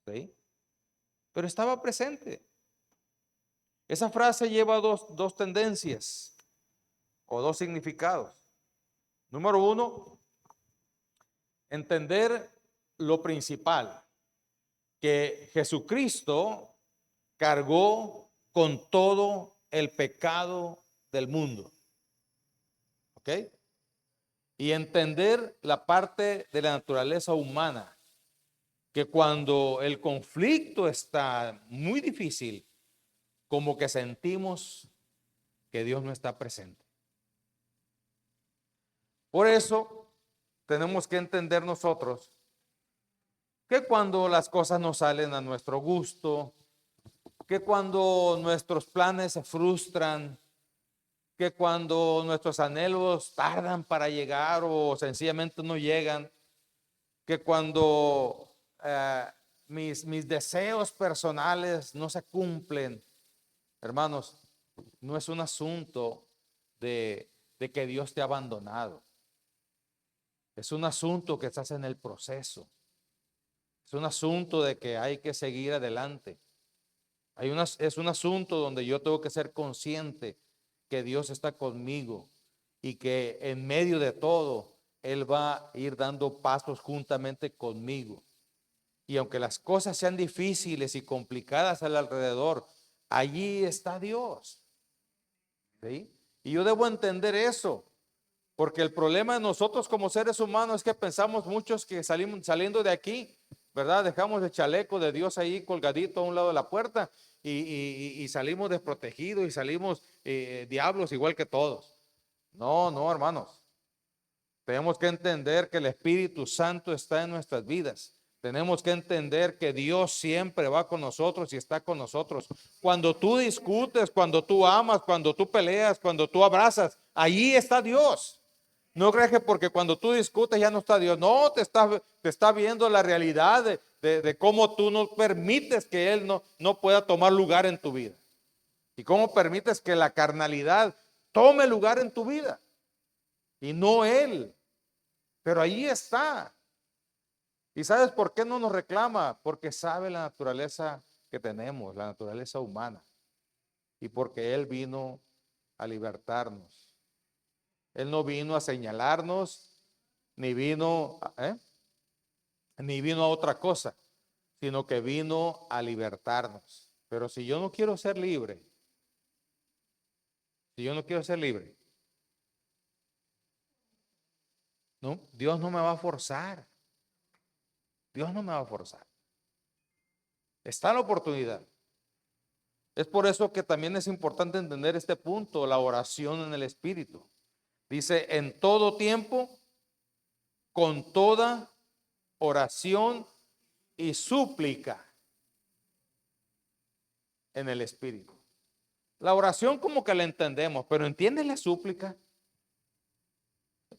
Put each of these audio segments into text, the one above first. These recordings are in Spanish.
¿sí? Pero estaba presente. Esa frase lleva dos tendencias o dos significados. Número uno, entender lo principal, que Jesucristo cargó con todo el pecado del mundo. ¿Ok? Y entender la parte de la naturaleza humana, que cuando el conflicto está muy difícil, como que sentimos que Dios no está presente. Por eso tenemos que entender nosotros que cuando las cosas no salen a nuestro gusto, que cuando nuestros planes se frustran, que cuando nuestros anhelos tardan para llegar o sencillamente no llegan, que cuando mis deseos personales no se cumplen, hermanos, no es un asunto de que Dios te ha abandonado. Es un asunto que estás en el proceso. Es un asunto de que hay que seguir adelante. Es un asunto donde yo tengo que ser consciente que Dios está conmigo y que en medio de todo Él va a ir dando pasos juntamente conmigo. Y aunque las cosas sean difíciles y complicadas al alrededor, allí está Dios. ¿Sí? Y yo debo entender eso, porque el problema de nosotros como seres humanos es que pensamos muchos que salimos saliendo de aquí, ¿verdad? Dejamos el chaleco de Dios ahí colgadito a un lado de la puerta y salimos desprotegidos y salimos diablos igual que todos. No, no, hermanos. Tenemos que entender que el Espíritu Santo está en nuestras vidas. Tenemos que entender que Dios siempre va con nosotros y está con nosotros. Cuando tú discutes, cuando tú amas, cuando tú peleas, cuando tú abrazas, allí está Dios. No creas que porque cuando tú discutes ya no está Dios. No, te está viendo la realidad de cómo tú no permites que Él no pueda tomar lugar en tu vida. Y cómo permites que la carnalidad tome lugar en tu vida. Y no Él. Pero ahí está. ¿Y sabes por qué no nos reclama? Porque sabe la naturaleza que tenemos, la naturaleza humana. Y porque Él vino a libertarnos. Él no vino a señalarnos, ni vino, ni vino a otra cosa, sino que vino a libertarnos. Pero si yo no quiero ser libre, si yo no quiero ser libre, no, Dios no me va a forzar. Dios no me va a forzar. Está la oportunidad. Es por eso que también es importante entender este punto, la oración en el Espíritu. Dice, en todo tiempo, con toda oración y súplica en el Espíritu. La oración como que la entendemos, pero ¿entiendes la súplica?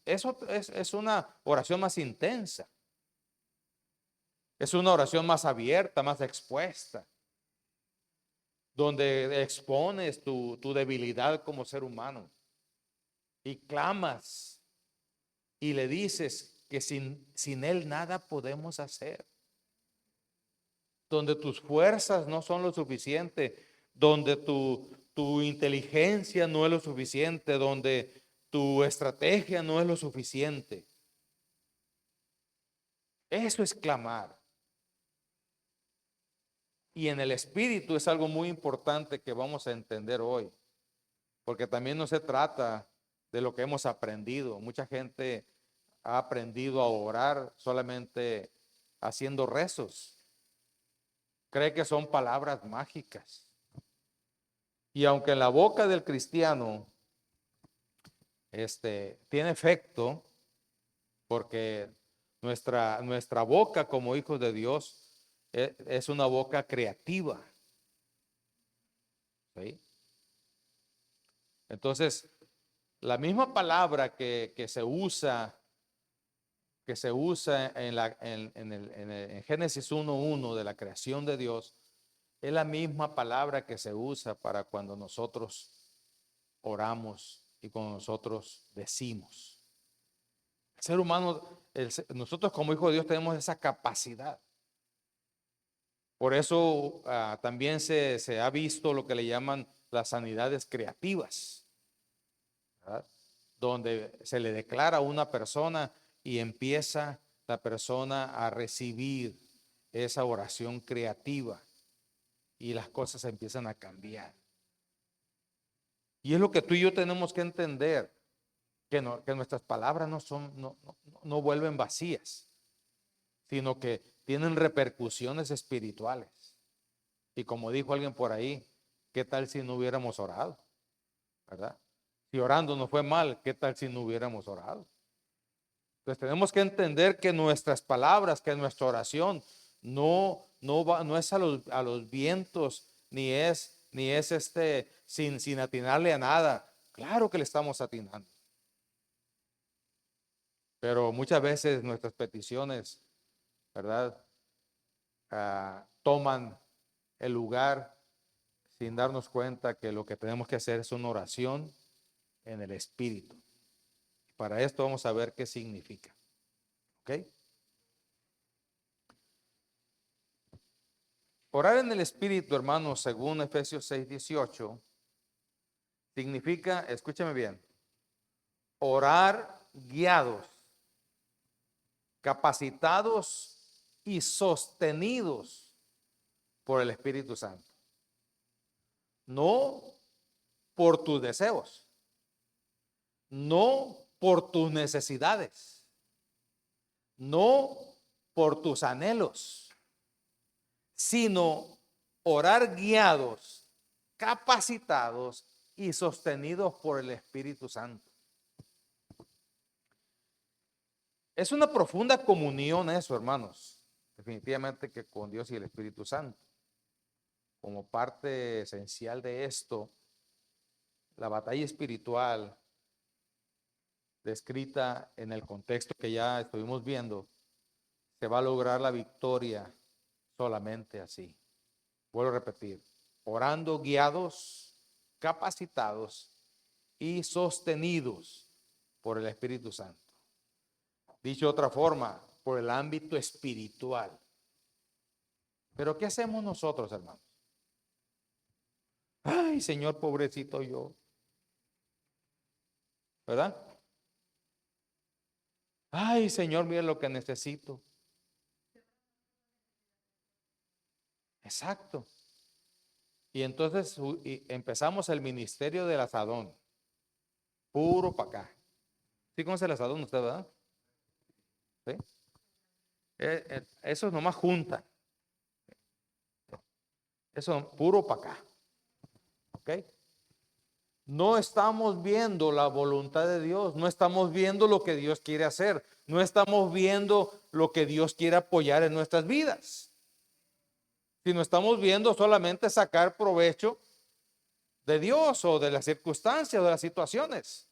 Eso es una oración más intensa. Es una oración más abierta, más expuesta, donde expones tu debilidad como ser humano y clamas y le dices que sin Él nada podemos hacer. Donde tus fuerzas no son lo suficiente, donde tu inteligencia no es lo suficiente, donde tu estrategia no es lo suficiente. Eso es clamar. Y en el espíritu es algo muy importante que vamos a entender hoy, porque también no se trata de lo que hemos aprendido. Mucha gente ha aprendido a orar solamente haciendo rezos. Cree que son palabras mágicas. Y aunque en la boca del cristiano tiene efecto, porque nuestra boca como hijos de Dios es una boca creativa. ¿Sí? Entonces, la misma palabra que se usa en Génesis 1:1 de la creación de Dios, es la misma palabra que se usa para cuando nosotros oramos y cuando nosotros decimos. El ser humano, nosotros como hijos de Dios tenemos esa capacidad. Por eso también se ha visto lo que le llaman las sanidades creativas, ¿verdad? Donde se le declara a una persona y empieza la persona a recibir esa oración creativa y las cosas empiezan a cambiar. Y es lo que tú y yo tenemos que entender, que nuestras palabras no vuelven vacías, sino que tienen repercusiones espirituales. Y como dijo alguien por ahí, ¿qué tal si no hubiéramos orado? ¿Verdad? Si orando nos fue mal, ¿qué tal si no hubiéramos orado? Entonces tenemos que entender que nuestras palabras, que nuestra oración no es a los vientos, ni es sin atinarle a nada. Claro que le estamos atinando. Pero muchas veces nuestras peticiones, ¿verdad? Toman el lugar sin darnos cuenta que lo que tenemos que hacer es una oración en el Espíritu. Para esto vamos a ver qué significa. ¿Ok? Orar en el Espíritu, hermanos, según Efesios 6:18, significa, escúchame bien, orar guiados, capacitados y sostenidos por el Espíritu Santo. No por tus deseos, no por tus necesidades, no por tus anhelos, sino orar guiados, capacitados y sostenidos por el Espíritu Santo. Es una profunda comunión eso, hermanos, definitivamente, que con Dios y el Espíritu Santo. Como parte esencial de esto, la batalla espiritual descrita en el contexto que ya estuvimos viendo, se va a lograr la victoria solamente así. Vuelvo a repetir, orando guiados, capacitados y sostenidos por el Espíritu Santo. Dicho de otra forma, por el ámbito espiritual. Pero ¿qué hacemos nosotros, hermanos? Ay, Señor, pobrecito yo. ¿Verdad? Ay, Señor, mira lo que necesito. Exacto. Y entonces empezamos el ministerio del asadón. Puro para acá. ¿Sí conoce el asadón usted, verdad? ¿Sí? Eso nomás junta. Eso puro para acá. ¿Ok? No estamos viendo la voluntad de Dios, no estamos viendo lo que Dios quiere hacer, no estamos viendo lo que Dios quiere apoyar en nuestras vidas, sino estamos viendo solamente sacar provecho de Dios o de las circunstancias o de las situaciones.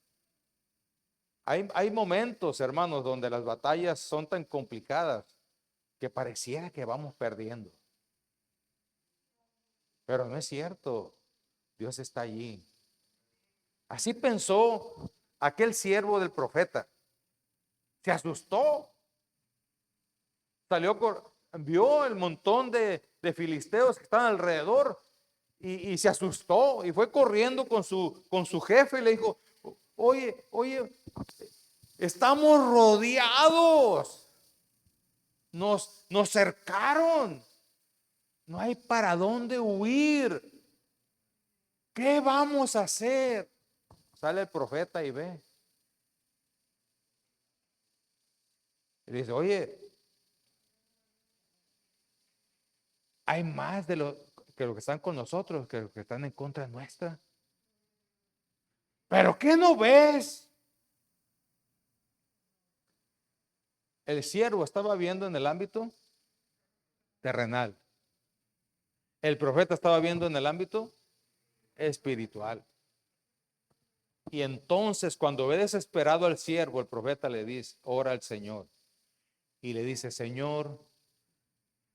Hay momentos, hermanos, donde las batallas son tan complicadas que pareciera que vamos perdiendo. Pero no es cierto, Dios está allí. Así pensó aquel siervo del profeta. Se asustó. Vio el montón de filisteos que estaban alrededor y se asustó y fue corriendo con su jefe y le dijo, oye, estamos rodeados, nos cercaron, no hay para dónde huir, ¿qué vamos a hacer? Sale el profeta y ve. Y dice, oye, hay más de lo que están con nosotros, que los que están en contra nuestra. ¿Pero qué no ves? El siervo estaba viendo en el ámbito terrenal. El profeta estaba viendo en el ámbito espiritual. Y entonces, cuando ve desesperado al siervo, el profeta le dice, ora al Señor. Y le dice, Señor,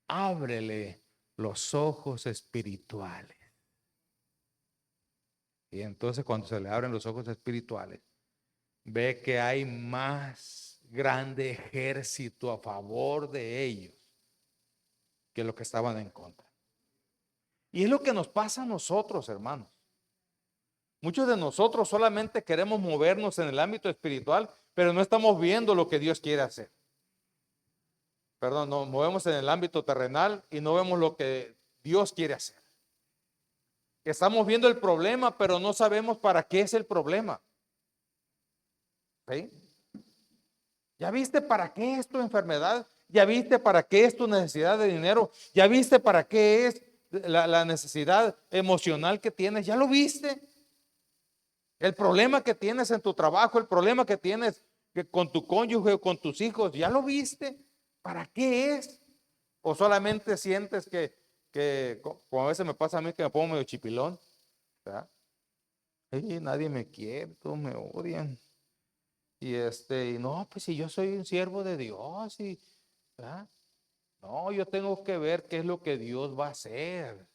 ábrele los ojos espirituales. Y entonces, cuando se le abren los ojos espirituales, ve que hay más grande ejército a favor de ellos que los que estaban en contra. Y es lo que nos pasa a nosotros, hermanos. Muchos de nosotros solamente queremos movernos en el ámbito espiritual, pero no estamos viendo lo que Dios quiere hacer. Perdón, nos movemos en el ámbito terrenal y no vemos lo que Dios quiere hacer. Estamos viendo el problema, pero no sabemos para qué es el problema. ¿Sí? ¿Ya viste para qué es tu enfermedad? ¿Ya viste para qué es tu necesidad de dinero? ¿Ya viste para qué es la necesidad emocional que tienes? ¿Ya lo viste? El problema que tienes en tu trabajo, el problema que tienes con tu cónyuge o con tus hijos, ¿ya lo viste? ¿Para qué es? ¿O solamente sientes como a veces me pasa a mí que me pongo medio chipilón, ¿verdad? Y nadie me quiere, todos me odian. Y no, pues si yo soy un siervo de Dios, ¿verdad? No, yo tengo que ver qué es lo que Dios va a hacer.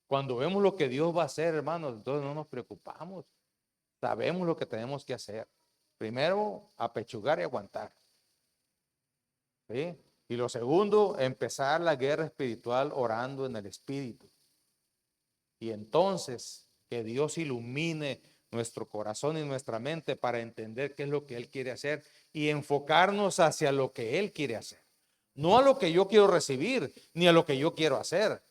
Cuando vemos lo que Dios va a hacer, hermanos, entonces no nos preocupamos. Sabemos lo que tenemos que hacer. Primero, apechugar y aguantar. ¿Sí? Y lo segundo, empezar la guerra espiritual orando en el Espíritu. Y entonces, que Dios ilumine nuestro corazón y nuestra mente para entender qué es lo que Él quiere hacer y enfocarnos hacia lo que Él quiere hacer. No a lo que yo quiero recibir, ni a lo que yo quiero hacer.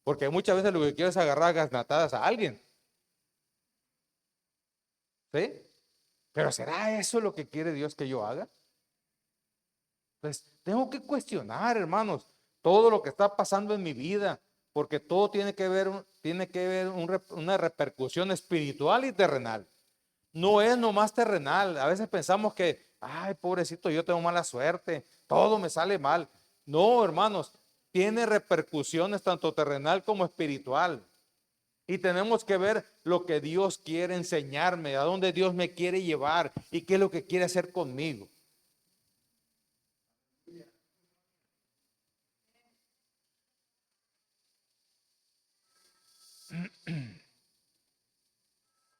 Porque muchas veces lo que quiero es agarrar gasnatadas a alguien. ¿Sí? Pero ¿será eso lo que quiere Dios que yo haga? Pues tengo que cuestionar, hermanos, todo lo que está pasando en mi vida, porque todo tiene que ver una repercusión espiritual y terrenal. No es nomás terrenal. A veces pensamos que, ay, pobrecito, yo tengo mala suerte, todo me sale mal. No, hermanos, tiene repercusiones tanto terrenal como espiritual. Y tenemos que ver lo que Dios quiere enseñarme, a dónde Dios me quiere llevar y qué es lo que quiere hacer conmigo.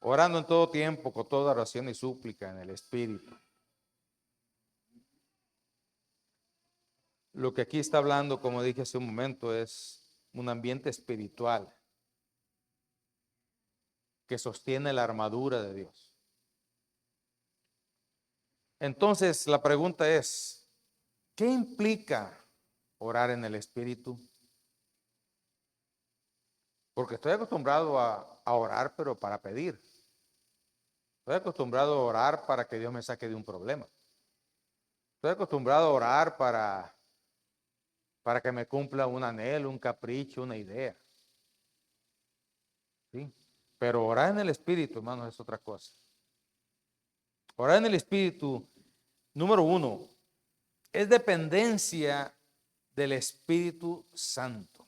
Orando en todo tiempo, con toda oración y súplica en el Espíritu. Lo que aquí está hablando, como dije hace un momento, es un ambiente espiritual que sostiene la armadura de Dios. Entonces, la pregunta es, ¿qué implica orar en el Espíritu? Porque estoy acostumbrado a orar, pero para pedir. Estoy acostumbrado a orar para que Dios me saque de un problema. Estoy acostumbrado a orar para que me cumpla un anhelo, un capricho, una idea. ¿Sí? Pero orar en el Espíritu, hermanos, es otra cosa. Orar en el Espíritu, número uno, es dependencia del Espíritu Santo.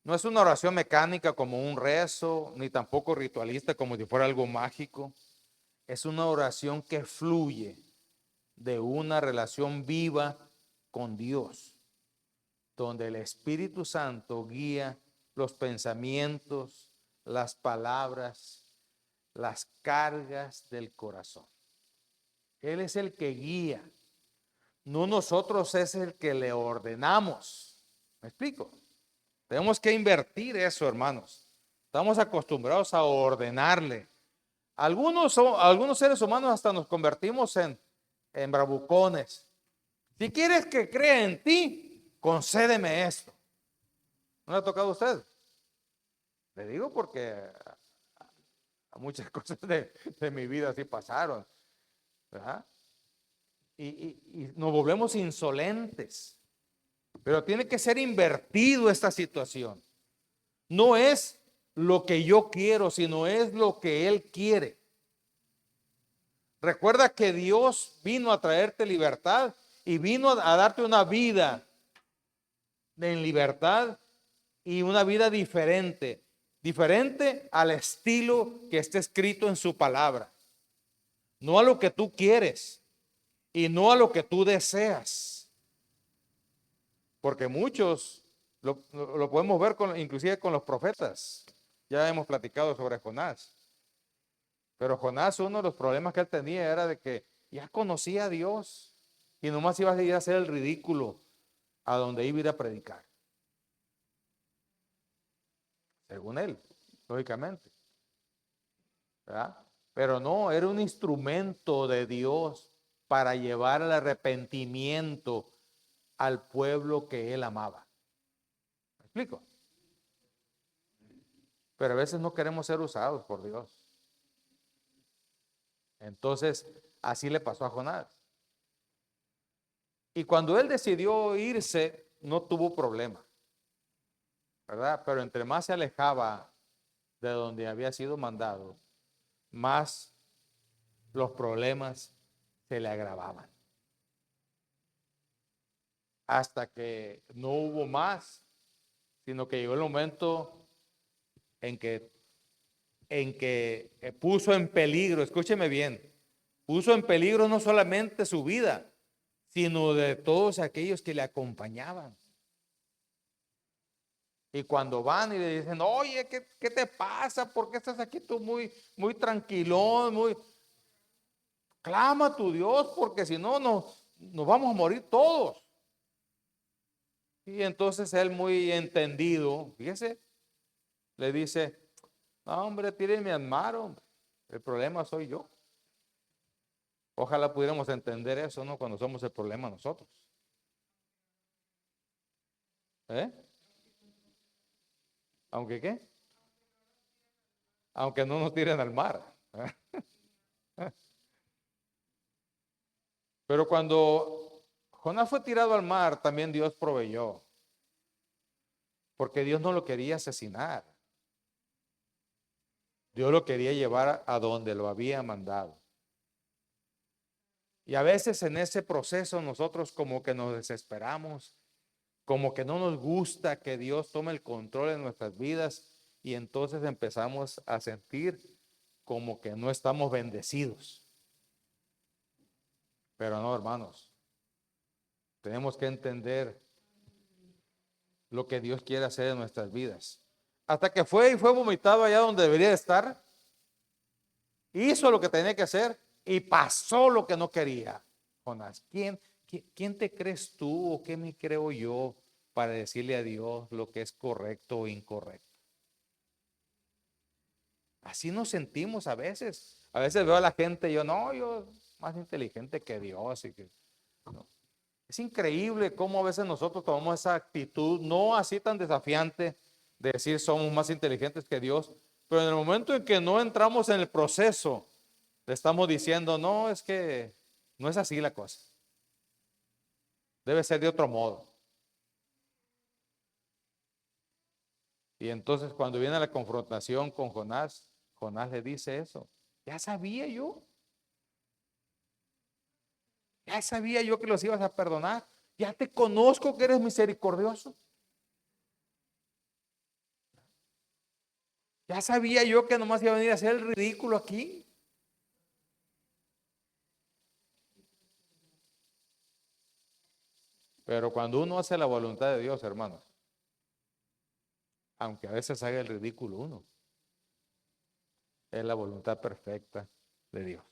No es una oración mecánica como un rezo, ni tampoco ritualista como si fuera algo mágico. Es una oración que fluye de una relación viva con Dios, donde el Espíritu Santo guía los pensamientos, las palabras, las cargas del corazón. Él es el que guía, no nosotros es el que le ordenamos. ¿Me explico? Tenemos que invertir eso, hermanos. Estamos acostumbrados a ordenarle. Algunos seres humanos hasta nos convertimos en bravucones. Si quieres que crea en ti, concédeme esto. ¿No le ha tocado a usted? Le digo porque a muchas cosas de mi vida así pasaron, ¿verdad? Y nos volvemos insolentes. Pero tiene que ser invertido esta situación. No es lo que yo quiero, sino es lo que Él quiere. Recuerda que Dios vino a traerte libertad y vino a darte una vida en libertad y una vida diferente, diferente al estilo que está escrito en su palabra. No a lo que tú quieres y no a lo que tú deseas. Porque muchos lo podemos ver inclusive con los profetas. Ya hemos platicado sobre Jonás. Pero Jonás, uno de los problemas que él tenía era de que ya conocía a Dios y nomás iba a ir a hacer el ridículo a donde iba a ir a predicar. según él, lógicamente, ¿verdad? Pero no, era un instrumento de Dios para llevar al arrepentimiento al pueblo que él amaba. ¿Me explico? Pero a veces no queremos ser usados por Dios. Entonces, así le pasó a Jonás. Y cuando él decidió irse, no tuvo problema, ¿verdad? Pero entre más se alejaba de donde había sido mandado, más los problemas se le agravaban. Hasta que no hubo más, sino que llegó el momento en que, puso en peligro, escúcheme bien, puso en peligro no solamente su vida, sino de todos aquellos que le acompañaban. Y cuando van y le dicen, oye, ¿qué te pasa? ¿Por qué estás aquí tú muy tranquilón? Clama a tu Dios, porque si no, nos vamos a morir todos. Y entonces él, muy entendido, fíjese, le dice, no, hombre, tírenme al mar, hombre. El problema soy yo. Ojalá pudiéramos entender eso, ¿no? Cuando somos el problema nosotros. ¿Eh? ¿Aunque qué? Aunque no nos tiren al mar. Pero cuando Jonás fue tirado al mar, también Dios proveyó. Porque Dios no lo quería asesinar. Dios lo quería llevar a donde lo había mandado. Y a veces en ese proceso nosotros como que nos desesperamos, como que no nos gusta que Dios tome el control en nuestras vidas y entonces empezamos a sentir como que no estamos bendecidos. Pero no, hermanos, tenemos que entender lo que Dios quiere hacer en nuestras vidas. Hasta que fue vomitado allá donde debería estar, hizo lo que tenía que hacer y pasó lo que no quería. Jonás, ¿quién te crees tú o qué me creo yo para decirle a Dios lo que es correcto o incorrecto? Así nos sentimos a veces. A veces veo a la gente y yo más inteligente que Dios. No. Es increíble cómo a veces nosotros tomamos esa actitud, no así tan desafiante, de decir somos más inteligentes que Dios, pero en el momento en que no entramos en el proceso, le estamos diciendo, no, es que no es así la cosa. Debe ser de otro modo. Y entonces cuando viene la confrontación con Jonás, Jonás le dice eso. Ya sabía yo. Ya sabía yo que los ibas a perdonar. Ya te conozco que eres misericordioso. Ya sabía yo que nomás iba a venir a hacer el ridículo aquí. Pero cuando uno hace la voluntad de Dios, hermanos, aunque a veces haga el ridículo uno, es la voluntad perfecta de Dios.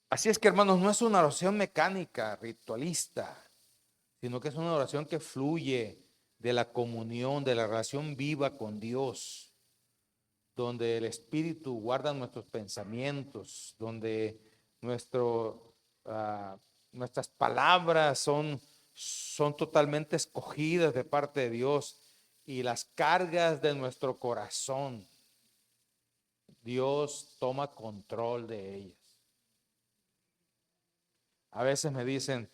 Así es que, hermanos, no es una oración mecánica, ritualista, sino que es una oración que fluye de la comunión, de la relación viva con Dios, donde el Espíritu guarda nuestros pensamientos, donde nuestras palabras son totalmente escogidas de parte de Dios y las cargas de nuestro corazón, Dios toma control de ellas. A veces me dicen,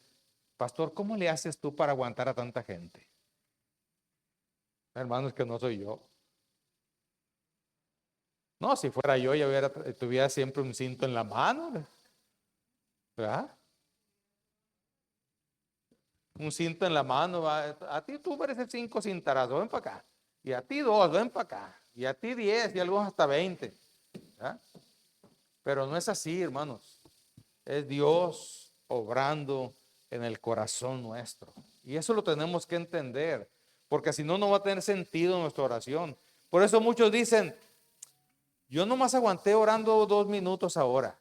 pastor, ¿cómo le haces tú para aguantar a tanta gente? Hermanos, que no soy yo. No, si fuera yo, ya tuviera siempre un cinto en la mano, ¿verdad? Un cinto en la mano, a ti tú mereces 5 cintarazos, ven para acá. Y a ti 2, ven para acá. Y a ti 10 y algunos hasta 20. ¿Verdad? Pero no es así, hermanos. Es Dios obrando en el corazón nuestro. Y eso lo tenemos que entender, porque si no, no va a tener sentido nuestra oración. Por eso muchos dicen, yo nomás aguanté orando 2 minutos ahora.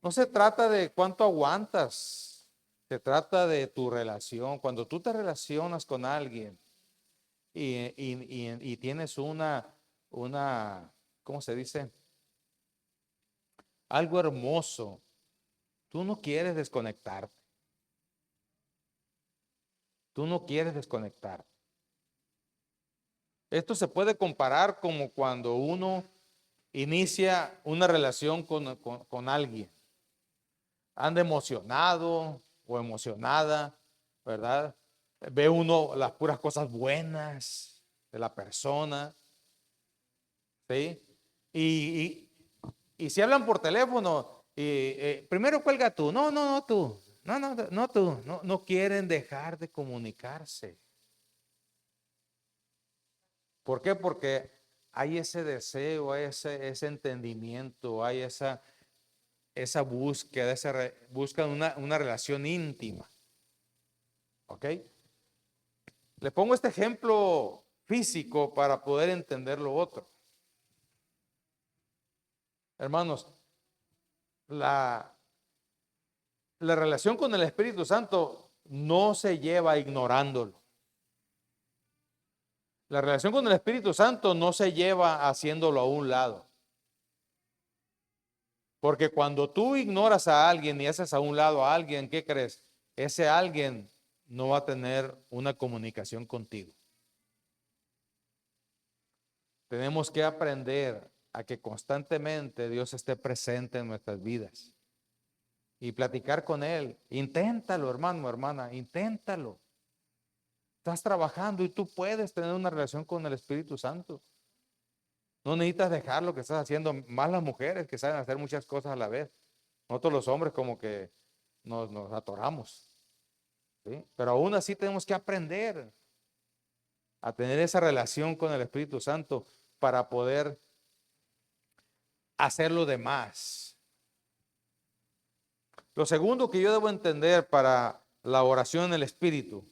No se trata de cuánto aguantas. Se trata de tu relación. Cuando tú te relacionas con alguien y tienes ¿cómo se dice? Algo hermoso, tú no quieres desconectarte. Tú no quieres desconectarte. Esto se puede comparar como cuando uno inicia una relación con alguien. Anda emocionado o emocionada, ¿verdad? Ve uno las puras cosas buenas de la persona, ¿sí? Y, y si hablan por teléfono, primero cuelga tú, no tú, no tú, no quieren dejar de comunicarse. ¿Por qué? Porque hay ese deseo, hay ese entendimiento, hay esa búsqueda, buscan una relación íntima. ¿Ok? Le pongo este ejemplo físico para poder entender lo otro. Hermanos, la relación con el Espíritu Santo no se lleva ignorándolo. La relación con el Espíritu Santo no se lleva haciéndolo a un lado. Porque cuando tú ignoras a alguien y haces a un lado a alguien, ¿qué crees? Ese alguien no va a tener una comunicación contigo. Tenemos que aprender a que constantemente Dios esté presente en nuestras vidas y platicar con Él. Inténtalo, hermano, hermana, inténtalo. Estás trabajando y tú puedes tener una relación con el Espíritu Santo. No necesitas dejar lo que estás haciendo. Más las mujeres que saben hacer muchas cosas a la vez. Nosotros los hombres como que nos atoramos. ¿Sí? Pero aún así tenemos que aprender a tener esa relación con el Espíritu Santo para poder hacer lo demás. Lo segundo que yo debo entender para la oración en el Espíritu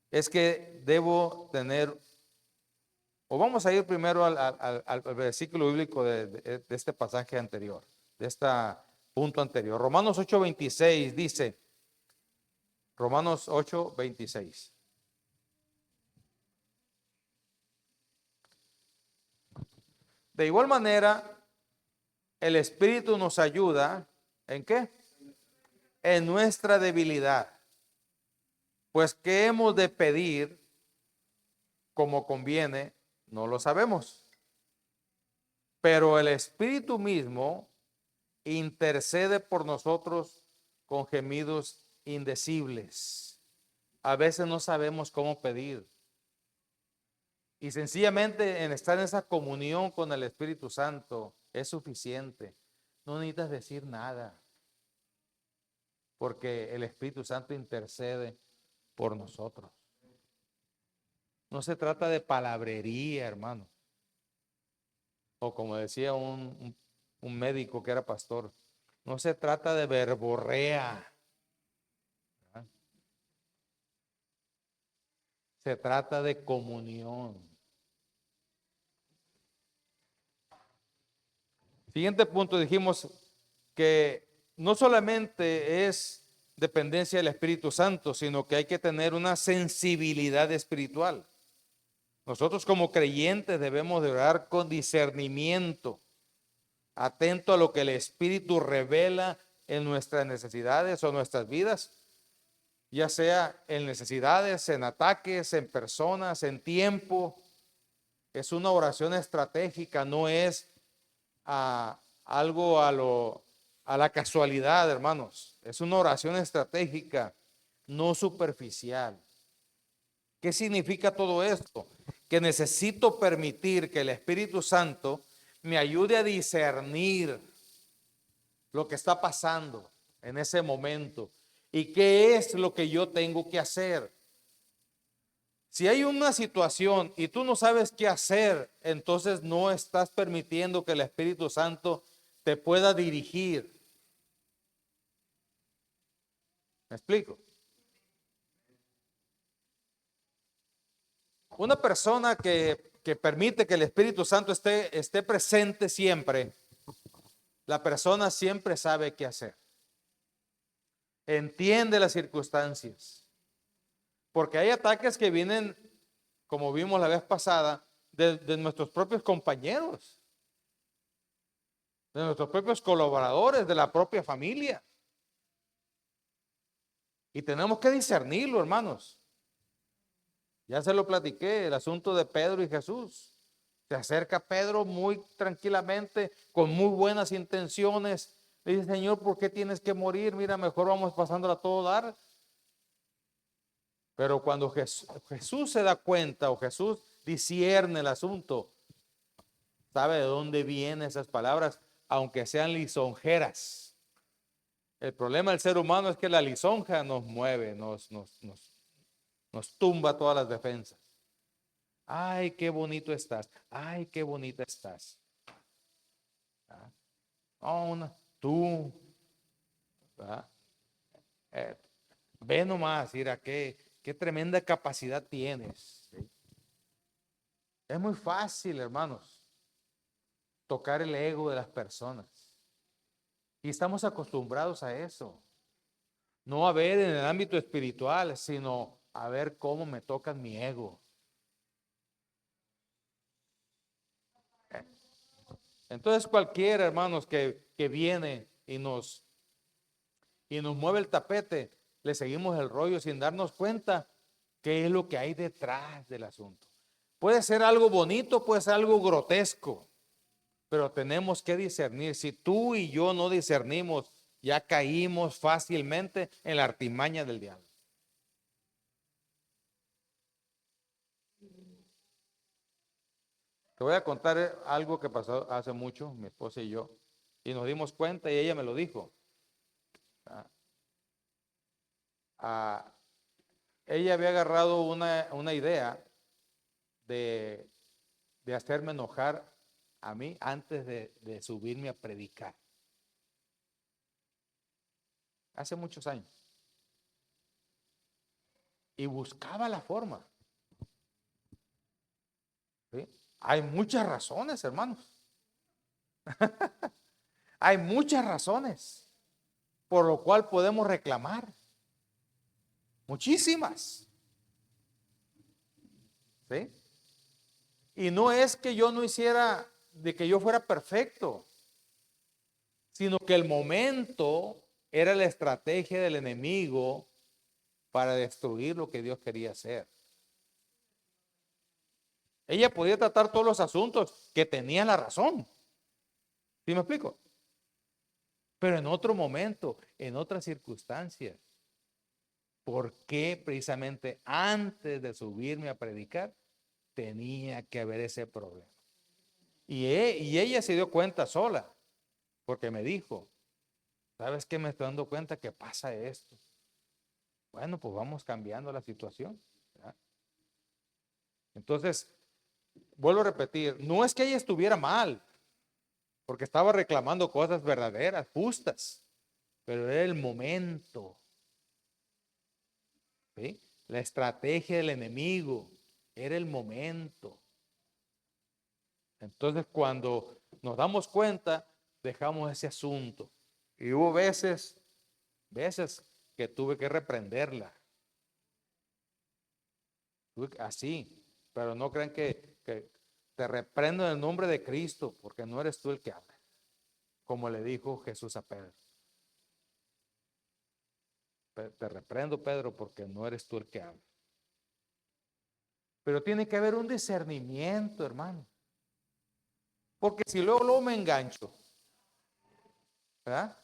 es que debo tener, o vamos a ir primero al versículo bíblico de este pasaje anterior, de este punto anterior. Romanos 8:26 dice, Romanos 8:26. De igual manera, el Espíritu nos ayuda, ¿en qué? En nuestra debilidad. Pues qué hemos de pedir como conviene, no lo sabemos. Pero el Espíritu mismo intercede por nosotros con gemidos indecibles. A veces no sabemos cómo pedir. Y sencillamente en estar en esa comunión con el Espíritu Santo es suficiente. No necesitas decir nada, porque el Espíritu Santo intercede por nosotros. No se trata de palabrería, hermano. O como decía un médico que era pastor, no se trata de verborrea. ¿Verdad? Se trata de comunión. Siguiente punto, dijimos que no solamente es dependencia del Espíritu Santo, sino que hay que tener una sensibilidad espiritual. Nosotros como creyentes debemos de orar con discernimiento, atento a lo que el Espíritu revela en nuestras necesidades o nuestras vidas, ya sea en necesidades, en ataques, en personas, en tiempo. Es una oración estratégica, no es algo a la casualidad, hermanos. Es una oración estratégica, no superficial. ¿Qué significa todo esto? Que necesito permitir que el Espíritu Santo me ayude a discernir lo que está pasando en ese momento y qué es lo que yo tengo que hacer. Si hay una situación y tú no sabes qué hacer, entonces no estás permitiendo que el Espíritu Santo te pueda dirigir. ¿Me explico? Una persona que permite que el Espíritu Santo esté presente siempre, la persona siempre sabe qué hacer. entiende las circunstancias. Porque hay ataques que vienen, como vimos la vez pasada, de nuestros propios compañeros, de nuestros propios colaboradores, de la propia familia. Y tenemos que discernirlo, hermanos. Ya se lo platiqué, el asunto de Pedro y Jesús. Se acerca Pedro muy tranquilamente, con muy buenas intenciones. Le dice, Señor, ¿por qué tienes que morir? Mira, mejor vamos pasándola a todo dar. Pero cuando Jesús se da cuenta o Jesús discierne el asunto, sabe de dónde vienen esas palabras, aunque sean lisonjeras. El problema del ser humano es que la lisonja nos mueve, nos tumba todas las defensas. Ay, qué bonito estás. Ay, qué bonita estás. Oh, tú, ¿verdad? Eh, ve nomás, mira, qué tremenda capacidad tienes. ¿Sí? Es muy fácil, hermanos, tocar el ego de las personas. Y estamos acostumbrados a eso. No a ver en el ámbito espiritual, sino a ver cómo me tocan mi ego. Entonces cualquiera, hermanos, que viene y nos mueve el tapete, le seguimos el rollo sin darnos cuenta qué es lo que hay detrás del asunto. Puede ser algo bonito, puede ser algo grotesco, pero tenemos que discernir. Si tú y yo no discernimos, ya caímos fácilmente en la artimaña del diablo. Te voy a contar algo que pasó hace mucho, mi esposa y yo, y nos dimos cuenta y ella me lo dijo. Ah, ella había agarrado una idea de, de hacerme enojar a mí antes de subirme a predicar. Hace muchos años. Y buscaba la forma. ¿Sí? Hay muchas razones, hermanos. Hay muchas razones por lo cual podemos reclamar. Muchísimas. ¿Sí? Y no es que yo no hiciera, de que yo fuera perfecto, sino que el momento era la estrategia del enemigo para destruir lo que Dios quería hacer. Ella podía tratar todos los asuntos que tenía la razón. ¿Sí me explico? Pero en otro momento, en otras circunstancias. ¿Por qué precisamente antes de subirme a predicar tenía que haber ese problema? Y ella se dio cuenta sola, porque me dijo, ¿sabes qué? Me estoy dando cuenta que pasa esto. Bueno, pues vamos cambiando la situación, ¿verdad? Entonces, vuelvo a repetir, no es que ella estuviera mal, porque estaba reclamando cosas verdaderas, justas, pero era el momento, ¿sí? La estrategia del enemigo, era el momento. Entonces, cuando nos damos cuenta, dejamos ese asunto. Y hubo veces que tuve que reprenderla. Así, pero no crean que te reprendo en el nombre de Cristo, porque no eres tú el que habla, como le dijo Jesús a Pedro. Te reprendo, Pedro, porque no eres tú el que habla. Pero tiene que haber un discernimiento, hermano. Porque si luego me engancho, ¿verdad?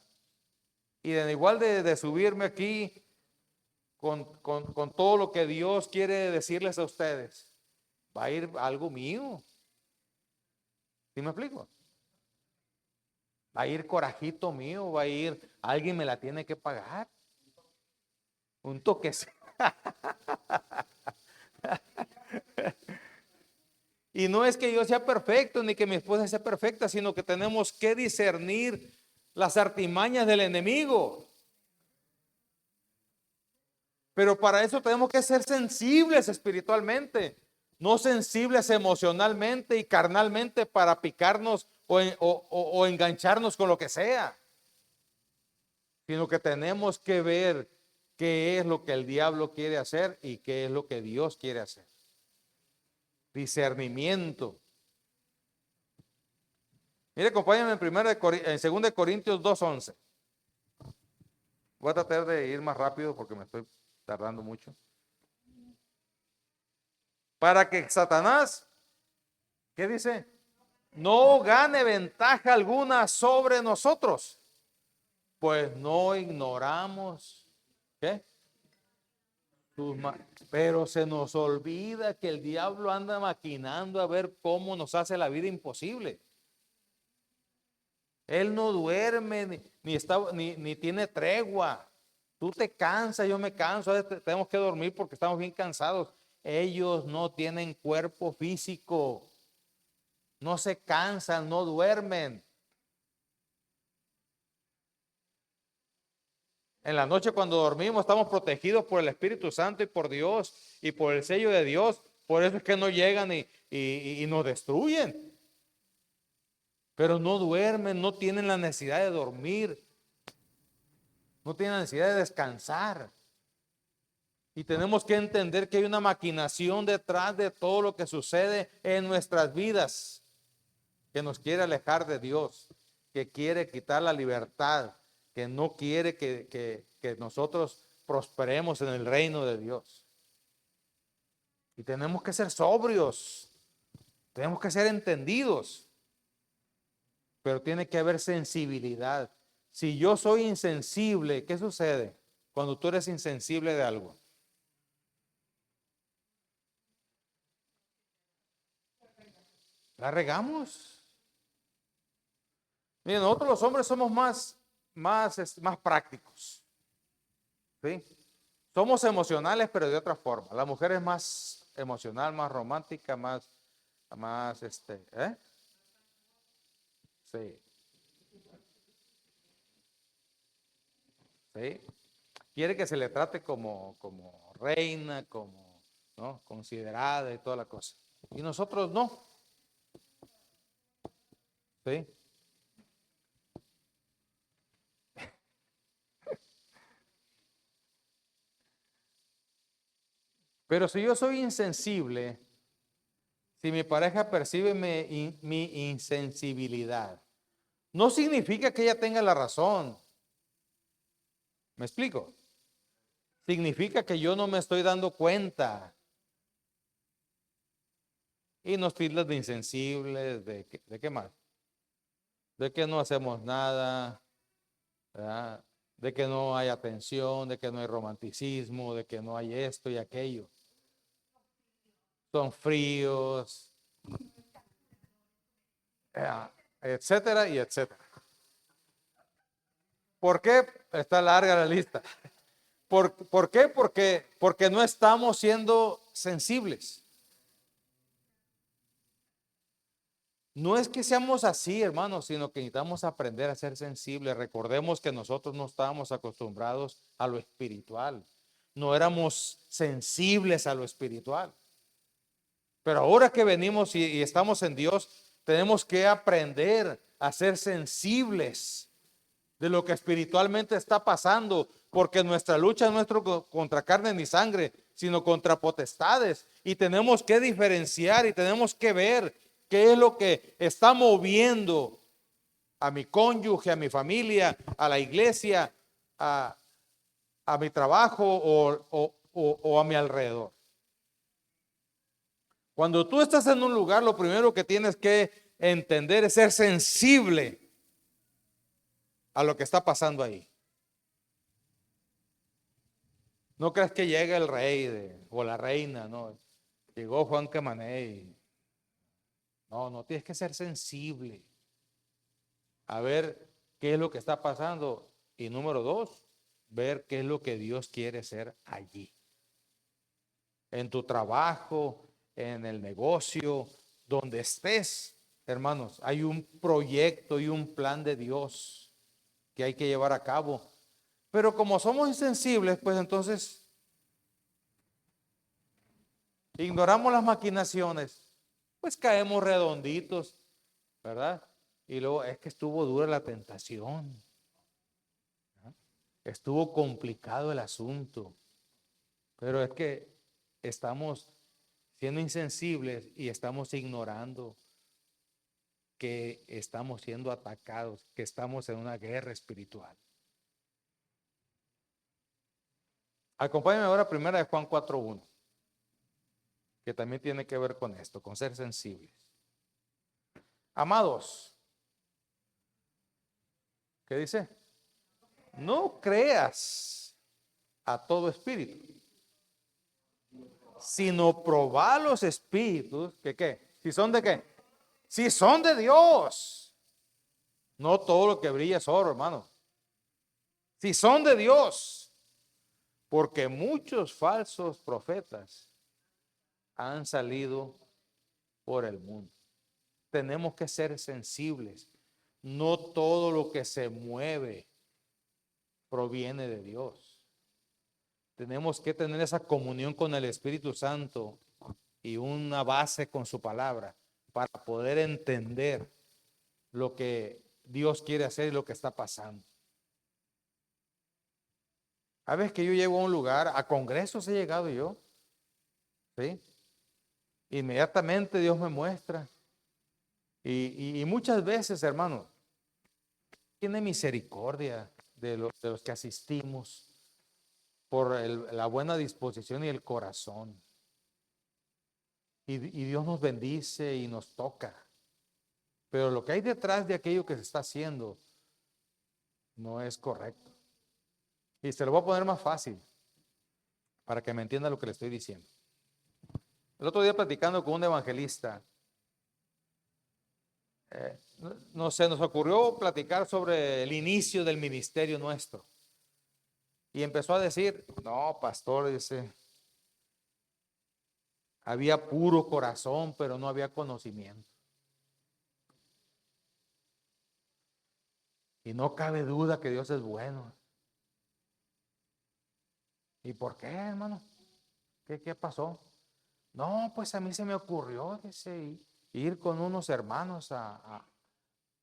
Y de igual de subirme aquí con todo lo que Dios quiere decirles a ustedes, va a ir algo mío. ¿Sí me explico? Va a ir corajito mío, va a ir, alguien me la tiene que pagar. Un toque. Y no es que yo sea perfecto ni que mi esposa sea perfecta, sino que tenemos que discernir las artimañas del enemigo. Pero para eso tenemos que ser sensibles espiritualmente, no sensibles emocionalmente y carnalmente para picarnos o engancharnos con lo que sea. sino que tenemos que ver qué es lo que el diablo quiere hacer y qué es lo que Dios quiere hacer. Discernimiento. Mire, acompáñame en 2 Corintios 2:11. Voy a tratar de ir más rápido porque me estoy tardando mucho. Para que Satanás, ¿qué dice? No gane ventaja alguna sobre nosotros, pues no ignoramos, ¿qué? Pero se nos olvida que el diablo anda maquinando a ver cómo nos hace la vida imposible. Él no duerme ni tiene tregua. Tú te cansas, yo me canso, a veces tenemos que dormir porque estamos bien cansados. Ellos no tienen cuerpo físico, no se cansan, no duermen. En la noche cuando dormimos estamos protegidos por el Espíritu Santo y por Dios y por el sello de Dios. Por eso es que no llegan y nos destruyen. Pero no duermen, no tienen la necesidad de dormir, no tienen la necesidad de descansar. Y tenemos que entender que hay una maquinación detrás de todo lo que sucede en nuestras vidas, que nos quiere alejar de Dios, que quiere quitar la libertad, que no quiere que nosotros prosperemos en el reino de Dios. Y tenemos que ser sobrios, tenemos que ser entendidos, pero tiene que haber sensibilidad. Si yo soy insensible, ¿qué sucede cuando tú eres insensible de algo? La regamos. Miren, nosotros los hombres somos más prácticos, ¿sí? Somos emocionales, pero de otra forma. La mujer es más emocional, más romántica, ¿eh? Sí, sí. Quiere que se le trate como reina, ¿no? Considerada y toda la cosa. Y nosotros no, ¿sí? Pero si yo soy insensible, si mi pareja percibe mi insensibilidad, no significa que ella tenga la razón. ¿Me explico? Significa que yo no me estoy dando cuenta. Y nos tildas de insensibles, ¿de qué más? De que no hacemos nada, ¿verdad? De que no hay atención, de que no hay romanticismo, de que no hay esto y aquello. Son fríos, etcétera y etcétera. ¿Por qué? Está larga la lista. ¿Por qué? Porque no estamos siendo sensibles. No es que seamos así, hermanos, sino que necesitamos aprender a ser sensibles. Recordemos que nosotros no estábamos acostumbrados a lo espiritual. No éramos sensibles a lo espiritual. Pero ahora que venimos y estamos en Dios, tenemos que aprender a ser sensibles de lo que espiritualmente está pasando, porque nuestra lucha no es contra carne ni sangre, sino contra potestades. Y tenemos que diferenciar y tenemos que ver qué es lo que está moviendo a mi cónyuge, a mi familia, a la iglesia, a mi trabajo o a mi alrededor. Cuando tú estás en un lugar, lo primero que tienes que entender es ser sensible a lo que está pasando ahí. No creas que llega el rey o la reina, no. Llegó Juan Camané. No, no, tienes que ser sensible a ver qué es lo que está pasando. Y número dos, ver qué es lo que Dios quiere hacer allí. En tu trabajo, en el negocio, donde estés, hermanos, hay un proyecto y un plan de Dios que hay que llevar a cabo. Pero como somos insensibles, pues entonces ignoramos las maquinaciones, pues caemos redonditos, ¿verdad? Y luego es que estuvo dura la tentación. estuvo complicado el asunto, pero es que estamos siendo insensibles y estamos ignorando que estamos siendo atacados, que estamos en una guerra espiritual. Acompáñame ahora a primera de Juan 4:1, que también tiene que ver con esto, con ser sensibles. Amados, ¿qué dice? No creas a todo espíritu, sino probar los espíritus, que ¿qué? ¿Si son de qué? Si son de Dios. No todo lo que brilla es oro, hermano. Si son de Dios, porque muchos falsos profetas han salido por el mundo. Tenemos que ser sensibles. No todo lo que se mueve proviene de Dios. Tenemos que tener esa comunión con el Espíritu Santo y una base con su palabra para poder entender lo que Dios quiere hacer y lo que está pasando. A veces que yo llego a un lugar, a congresos he llegado yo, ¿sí? Inmediatamente Dios me muestra. Y muchas veces, hermano, tiene misericordia de los que asistimos por la buena disposición y el corazón. Y Dios nos bendice y nos toca. Pero lo que hay detrás de aquello que se está haciendo no es correcto. Y se lo voy a poner más fácil para que me entienda lo que le estoy diciendo. El otro día platicando con un evangelista, no sé, nos ocurrió platicar sobre el inicio del ministerio nuestro. Y empezó a decir, no, pastor, dice, había puro corazón, pero no había conocimiento. Y no cabe duda que Dios es bueno. ¿Y por qué, hermano? ¿Qué pasó? No, pues a mí se me ocurrió, dice, ir con unos hermanos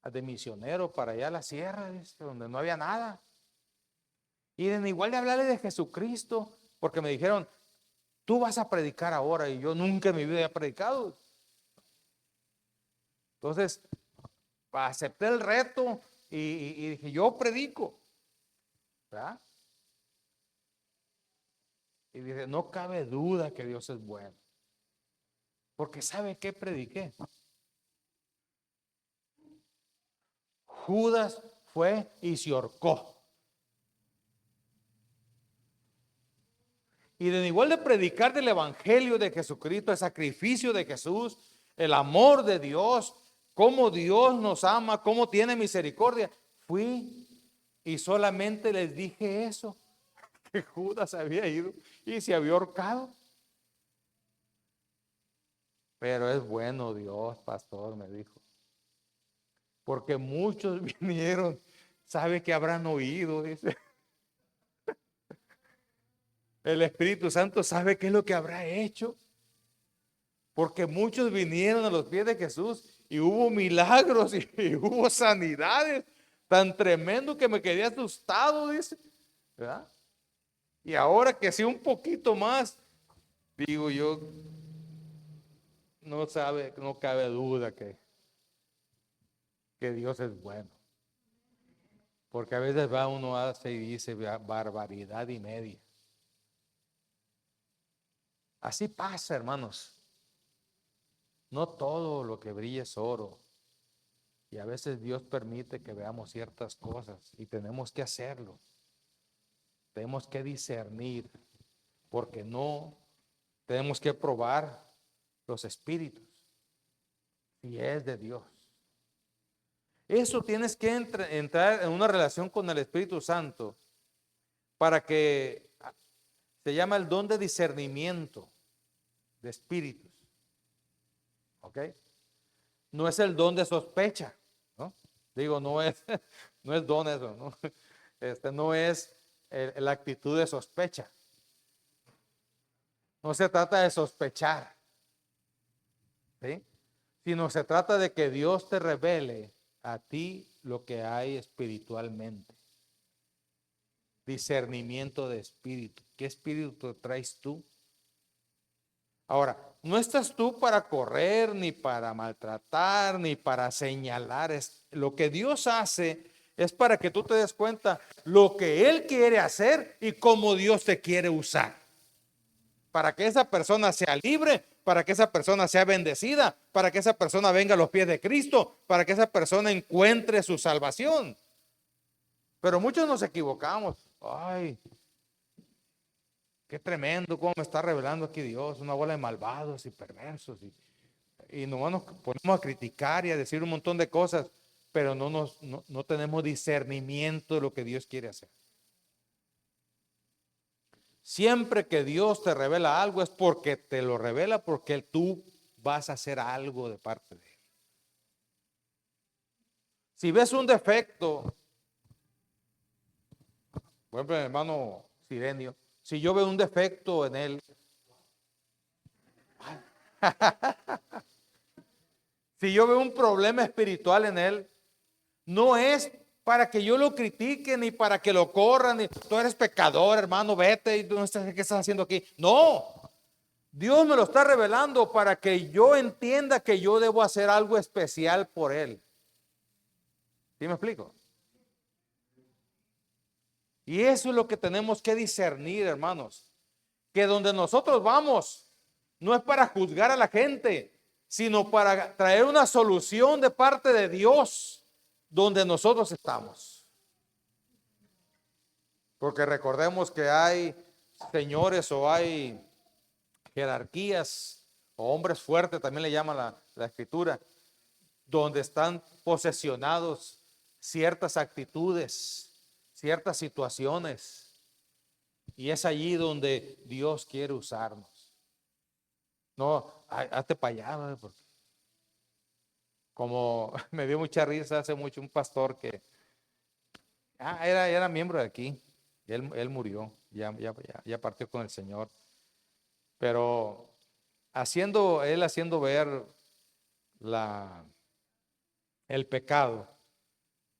de misionero para allá a la sierra, dice, donde no había nada. Y igual de hablarle de Jesucristo, porque me dijeron, tú vas a predicar ahora, y yo nunca en mi vida he predicado. Entonces, acepté el reto y dije, yo predico, ¿verdad? Y dije, no cabe duda que Dios es bueno. Porque ¿sabe qué prediqué? Judas fue y se ahorcó. Y de igual de predicar del evangelio de Jesucristo, el sacrificio de Jesús, el amor de Dios, cómo Dios nos ama, cómo tiene misericordia, fui y solamente les dije eso, que Judas había ido y se había ahorcado. Pero es bueno Dios, pastor, me dijo. Porque muchos vinieron, sabe que habrán oído, dice. El Espíritu Santo sabe qué es lo que habrá hecho. Porque muchos vinieron a los pies de Jesús y hubo milagros y hubo sanidades tan tremendo que me quedé asustado, dice. ¿Verdad? Y ahora que sí un poquito más, digo yo, no cabe duda que Dios es bueno. Porque a veces va uno hace y dice barbaridad y media. Así pasa, hermanos. No todo lo que brilla es oro. Y a veces Dios permite que veamos ciertas cosas y tenemos que hacerlo. Tenemos que discernir, porque no tenemos que probar los espíritus si es de Dios. Eso tienes que entrar en una relación con el Espíritu Santo para que se llama el don de discernimiento de espíritus. ¿Ok? No es el don de sospecha, ¿no? Digo, no es, no es don eso, ¿no? No es la actitud de sospecha. No se trata de sospechar, ¿sí? Sino se trata de que Dios te revele a ti lo que hay espiritualmente. discernimiento de espíritu. ¿Qué espíritu traes tú? Ahora, no estás tú para correr, ni para maltratar, ni para señalar. Lo que Dios hace es para que tú te des cuenta lo que Él quiere hacer y cómo Dios te quiere usar. Para que esa persona sea libre, para que esa persona sea bendecida, para que esa persona venga a los pies de Cristo, para que esa persona encuentre su salvación. Pero muchos nos equivocamos. Ay, qué tremendo cómo me está revelando aquí Dios, una bola de malvados y perversos. Y nomás nos ponemos a criticar y a decir un montón de cosas, pero no tenemos discernimiento de lo que Dios quiere hacer. Siempre que Dios te revela algo es porque te lo revela, porque tú vas a hacer algo de parte de Él. Si ves un defecto, por ejemplo, el hermano Sirenio, si yo veo un defecto en él, si yo veo un problema espiritual en él, no es para que yo lo critique, ni para que lo corran, ni tú eres pecador, hermano, vete, y tú no estás, ¿qué estás haciendo aquí? No, Dios me lo está revelando para que yo entienda que yo debo hacer algo especial por él. ¿Sí me explico? Y eso es lo que tenemos que discernir, hermanos, que donde nosotros vamos no es para juzgar a la gente, sino para traer una solución de parte de Dios donde nosotros estamos. Porque recordemos que hay señores o hay jerarquías o hombres fuertes, también le llama la escritura, donde están posesionados ciertas actitudes, ciertas situaciones. Y es allí donde Dios quiere usarnos. No, hazte para allá, ¿verdad? Porque como me dio mucha risa hace mucho un pastor que era miembro de aquí. Él murió, ya partió con el Señor. Pero él haciendo ver la, el pecado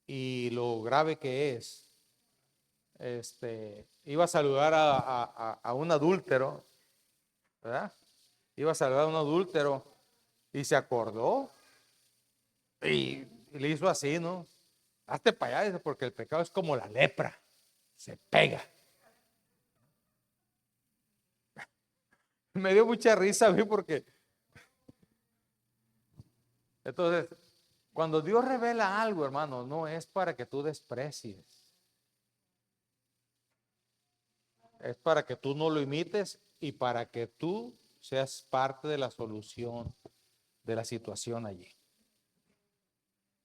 y lo grave que es, iba a saludar a un adúltero, ¿verdad? Iba a saludar a un adúltero y se acordó y le hizo así, ¿no? Hazte para allá, dice, porque el pecado es como la lepra, se pega. Me dio mucha risa a mí porque entonces, cuando Dios revela algo, hermano, no es para que tú desprecies, es para que tú no lo imites y para que tú seas parte de la solución de la situación allí.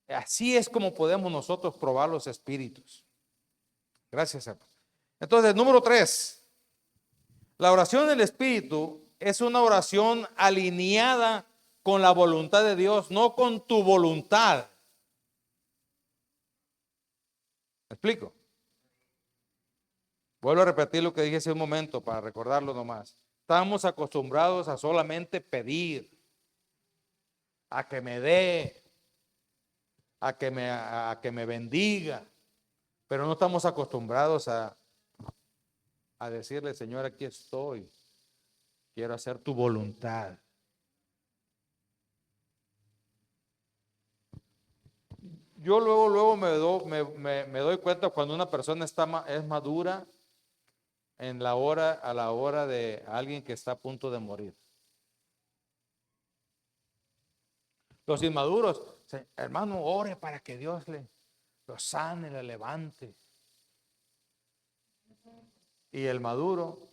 Así es como podemos nosotros probar los espíritus. Gracias, hermano. Entonces, número 3, la oración del espíritu es una oración alineada con la voluntad de Dios, no con tu voluntad. ¿Me explico? Vuelvo a repetir lo que dije hace un momento para recordarlo nomás. Estamos acostumbrados a solamente pedir, a que me dé, a que me bendiga, pero no estamos acostumbrados a decirle, Señor, aquí estoy, quiero hacer tu voluntad. Yo luego me doy cuenta cuando una persona es madura a la hora de alguien que está a punto de morir. Los inmaduros, hermano, ore para que Dios lo sane, le levante. Y el maduro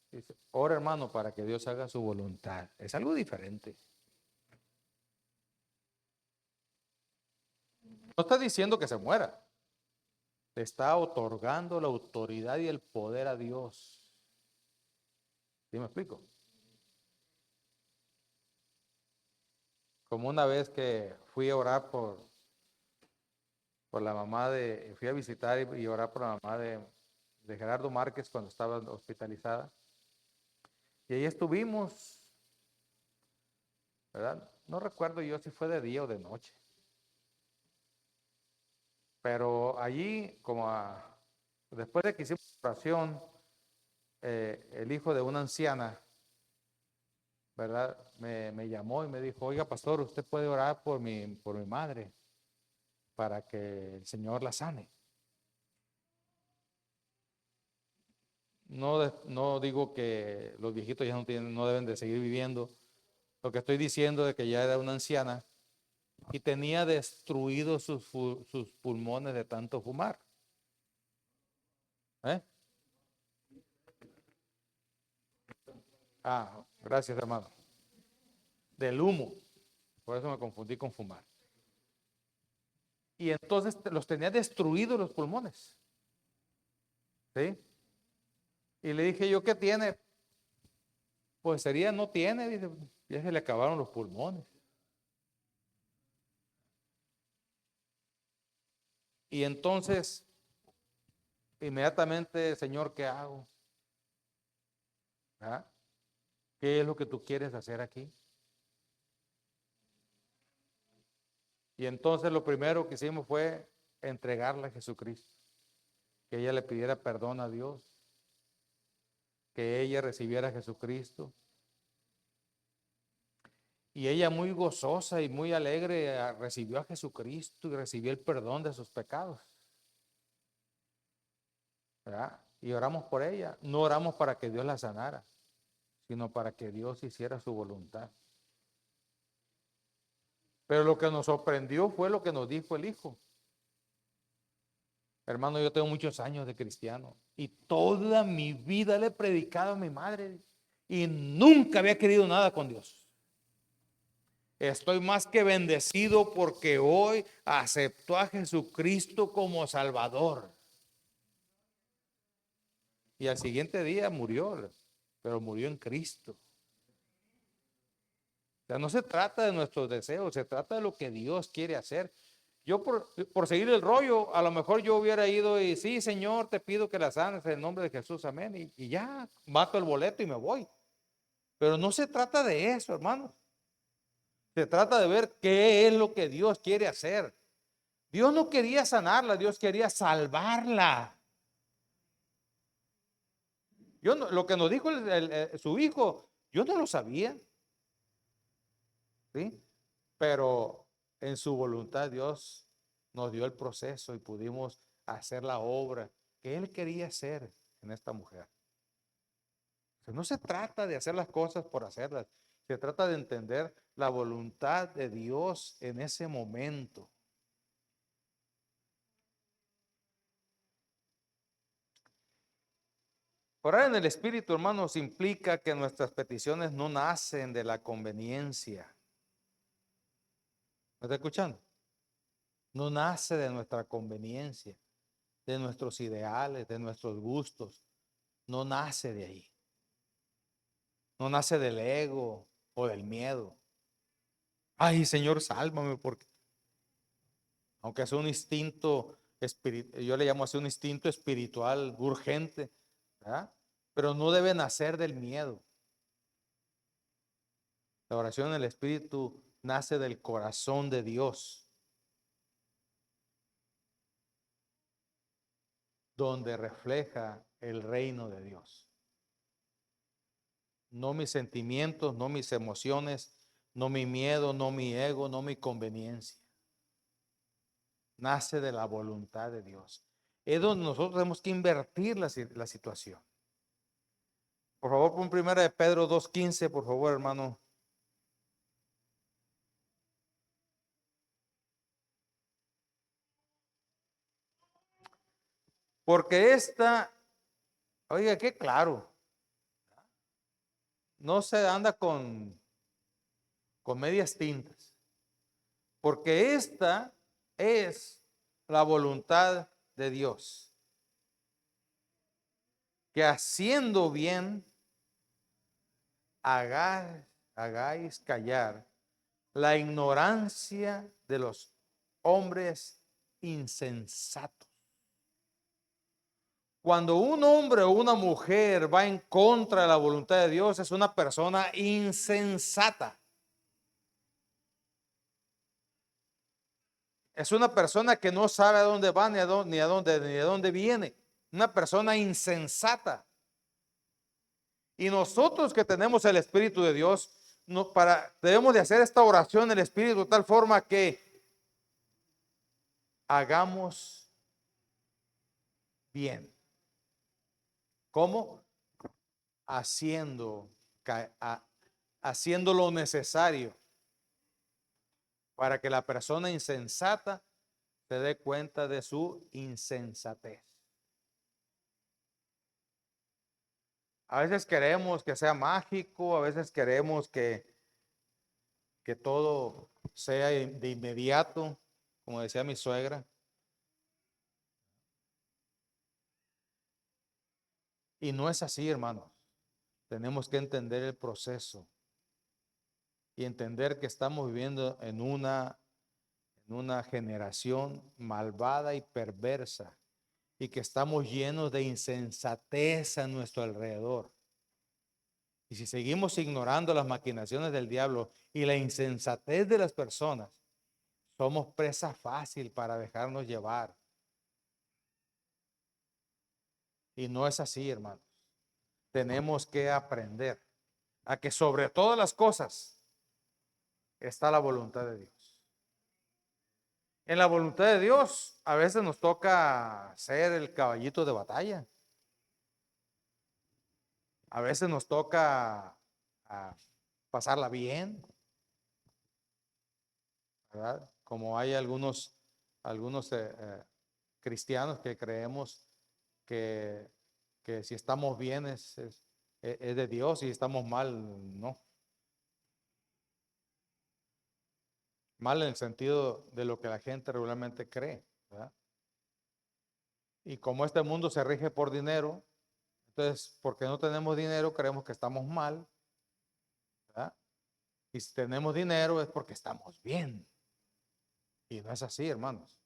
dice, ora hermano para que Dios haga su voluntad. Es algo diferente. No está diciendo que se muera. Le está otorgando la autoridad y el poder a Dios. ¿Sí me explico? Como una vez que fui a orar por la mamá fui a visitar y orar por la mamá de Gerardo Márquez cuando estaba hospitalizada. Y ahí estuvimos, ¿verdad? No recuerdo yo si fue de día o de noche. Pero allí, como a Después de que hicimos oración, el hijo de una anciana, ¿verdad? Me llamó y me dijo, oiga, pastor, usted puede orar por mi madre para que el Señor la sane. No digo que los viejitos ya no deben de seguir viviendo. Lo que estoy diciendo es que ya era una anciana y tenía destruidos sus pulmones de tanto fumar. ¿Eh? Ah, gracias, hermano. Del humo. Por eso me confundí con fumar. Y entonces los tenía destruidos los pulmones. ¿Sí? Y le dije yo, ¿qué tiene? Pues sería, no tiene, dice, ya se le acabaron los pulmones. Y entonces, inmediatamente, Señor, ¿qué hago? ¿Ah? ¿Qué es lo que tú quieres hacer aquí? Y entonces lo primero que hicimos fue entregarle a Jesucristo, que ella le pidiera perdón a Dios, que ella recibiera a Jesucristo. Y ella muy gozosa y muy alegre recibió a Jesucristo y recibió el perdón de sus pecados. ¿Verdad? Y oramos por ella. No oramos para que Dios la sanara, sino para que Dios hiciera su voluntad. Pero lo que nos sorprendió fue lo que nos dijo el hijo. Hermano, yo tengo muchos años de cristiano y toda mi vida le he predicado a mi madre y nunca había querido nada con Dios. Estoy más que bendecido porque hoy aceptó a Jesucristo como Salvador. Y al siguiente día murió, pero murió en Cristo. O sea, no se trata de nuestros deseos, se trata de lo que Dios quiere hacer. Yo por seguir el rollo, a lo mejor yo hubiera ido y sí, Señor, te pido que la sanes en el nombre de Jesús, amén. Y ya, mato el boleto y me voy. Pero no se trata de eso, hermano. Se trata de ver qué es lo que Dios quiere hacer. Dios no quería sanarla, Dios quería salvarla. Lo que nos dijo su hijo, yo no lo sabía, ¿sí? Pero en su voluntad Dios nos dio el proceso y pudimos hacer la obra que Él quería hacer en esta mujer. O sea, no se trata de hacer las cosas por hacerlas, se trata de entender la voluntad de Dios en ese momento. Orar en el Espíritu, hermanos, implica que nuestras peticiones no nacen de la conveniencia. ¿Me está escuchando? No nace de nuestra conveniencia, de nuestros ideales, de nuestros gustos. No nace de ahí. No nace del ego o del miedo. Ay, Señor, sálvame, porque aunque es un instinto espiritual, yo le llamo así un instinto espiritual urgente, ¿verdad? Pero no debe nacer del miedo. La oración en el Espíritu nace del corazón de Dios, donde refleja el reino de Dios. No mis sentimientos, no mis emociones, no mi miedo, no mi ego, no mi conveniencia. Nace de la voluntad de Dios. Es donde nosotros tenemos que invertir la situación. Por favor, pon primera de Pedro 2:15, por favor, hermano. Porque oiga, qué claro, no se anda con medias tintas. Porque esta es la voluntad de Dios. Que haciendo bien, hagáis callar la ignorancia de los hombres insensatos. Cuando un hombre o una mujer va en contra de la voluntad de Dios, es una persona insensata. Es una persona que no sabe a dónde va ni a dónde viene. una persona insensata. Y nosotros que tenemos el Espíritu de Dios, debemos de hacer esta oración en el Espíritu de tal forma que hagamos bien. ¿Cómo? Haciendo, haciendo lo necesario para que la persona insensata se dé cuenta de su insensatez. A veces queremos que sea mágico, a veces queremos que todo sea de inmediato, como decía mi suegra. Y no es así, hermanos. Tenemos que entender el proceso y entender que estamos viviendo en una generación malvada y perversa y que estamos llenos de insensatez a nuestro alrededor. Y si seguimos ignorando las maquinaciones del diablo y la insensatez de las personas, somos presa fácil para dejarnos llevar. Y no es así, hermanos. Tenemos que aprender a que sobre todas las cosas está la voluntad de Dios. En la voluntad de Dios a veces nos toca ser el caballito de batalla. A veces nos toca pasarla bien, ¿verdad? Como hay algunos cristianos que creemos que si estamos bien es de Dios y si estamos mal, no. Mal en el sentido de lo que la gente regularmente cree, ¿verdad? Y como este mundo se rige por dinero, entonces, porque no tenemos dinero, creemos que estamos mal, ¿verdad? Y si tenemos dinero es porque estamos bien. Y no es así, hermanos.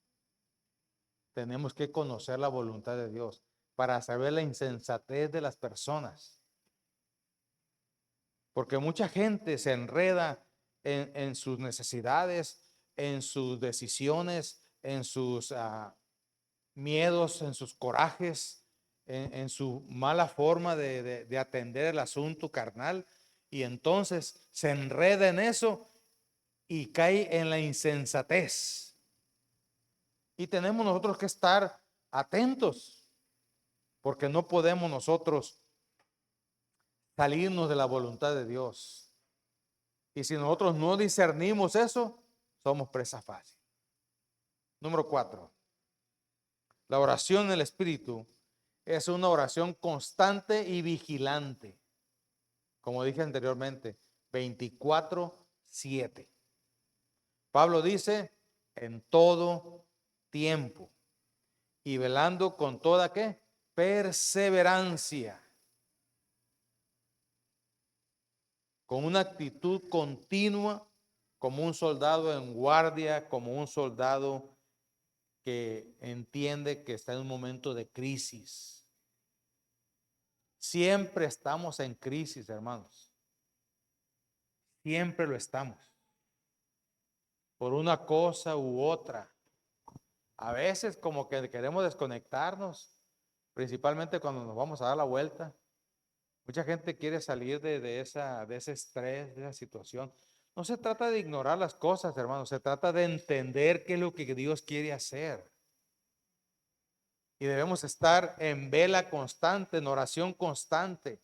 Tenemos que conocer la voluntad de Dios para saber la insensatez de las personas. Porque mucha gente se enreda en sus necesidades, en sus decisiones, en sus miedos, en sus corajes, en su mala forma de atender el asunto carnal. Y entonces se enreda en eso y cae en la insensatez. Y tenemos nosotros que estar atentos, porque no podemos nosotros salirnos de la voluntad de Dios. Y si nosotros no discernimos eso, somos presa fácil. Número 4. La oración en el Espíritu es una oración constante y vigilante. Como dije anteriormente, 24/7. Pablo dice, en todo tiempo y velando con toda ¿qué? Perseverancia. Con una actitud continua, como un soldado en guardia, como un soldado que entiende que está en un momento de crisis. Siempre estamos en crisis, hermanos. Siempre lo estamos. Por una cosa u otra. A veces como que queremos desconectarnos, principalmente cuando nos vamos a dar la vuelta. Mucha gente quiere salir de ese estrés, de esa situación. No se trata de ignorar las cosas, hermanos. Se trata de entender qué es lo que Dios quiere hacer. Y debemos estar en vela constante, en oración constante.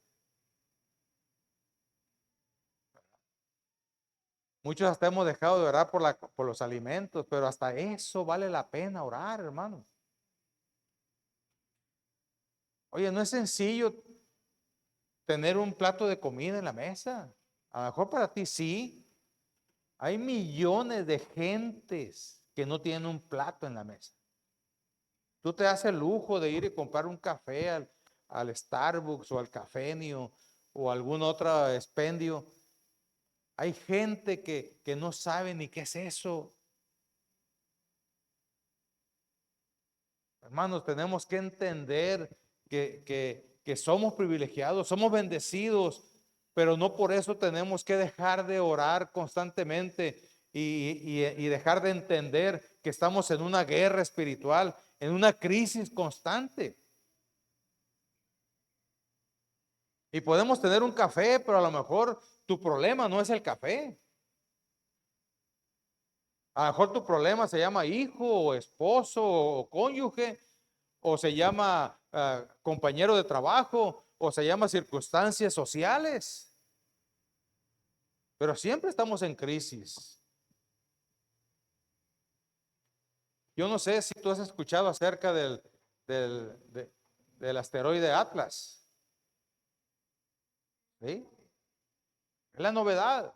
Muchos hasta hemos dejado de orar por los alimentos, pero hasta eso vale la pena orar, hermanos. Oye, no es sencillo tener un plato de comida en la mesa. A lo mejor para ti sí. Hay millones de gentes que no tienen un plato en la mesa. Tú te haces el lujo de ir y comprar un café al Starbucks o al Cafenio o algún otro expendio. Hay gente que no sabe ni qué es eso. Hermanos, tenemos que entender que somos privilegiados, somos bendecidos, pero no por eso tenemos que dejar de orar constantemente y dejar de entender que estamos en una guerra espiritual, en una crisis constante. Y podemos tener un café, pero a lo mejor tu problema no es el café. A lo mejor tu problema se llama hijo o esposo o cónyuge, o se llama compañero de trabajo, o se llama circunstancias sociales. Pero siempre estamos en crisis. Yo no sé si tú has escuchado acerca del, de- del asteroide Atlas. ¿Sí? Es la novedad.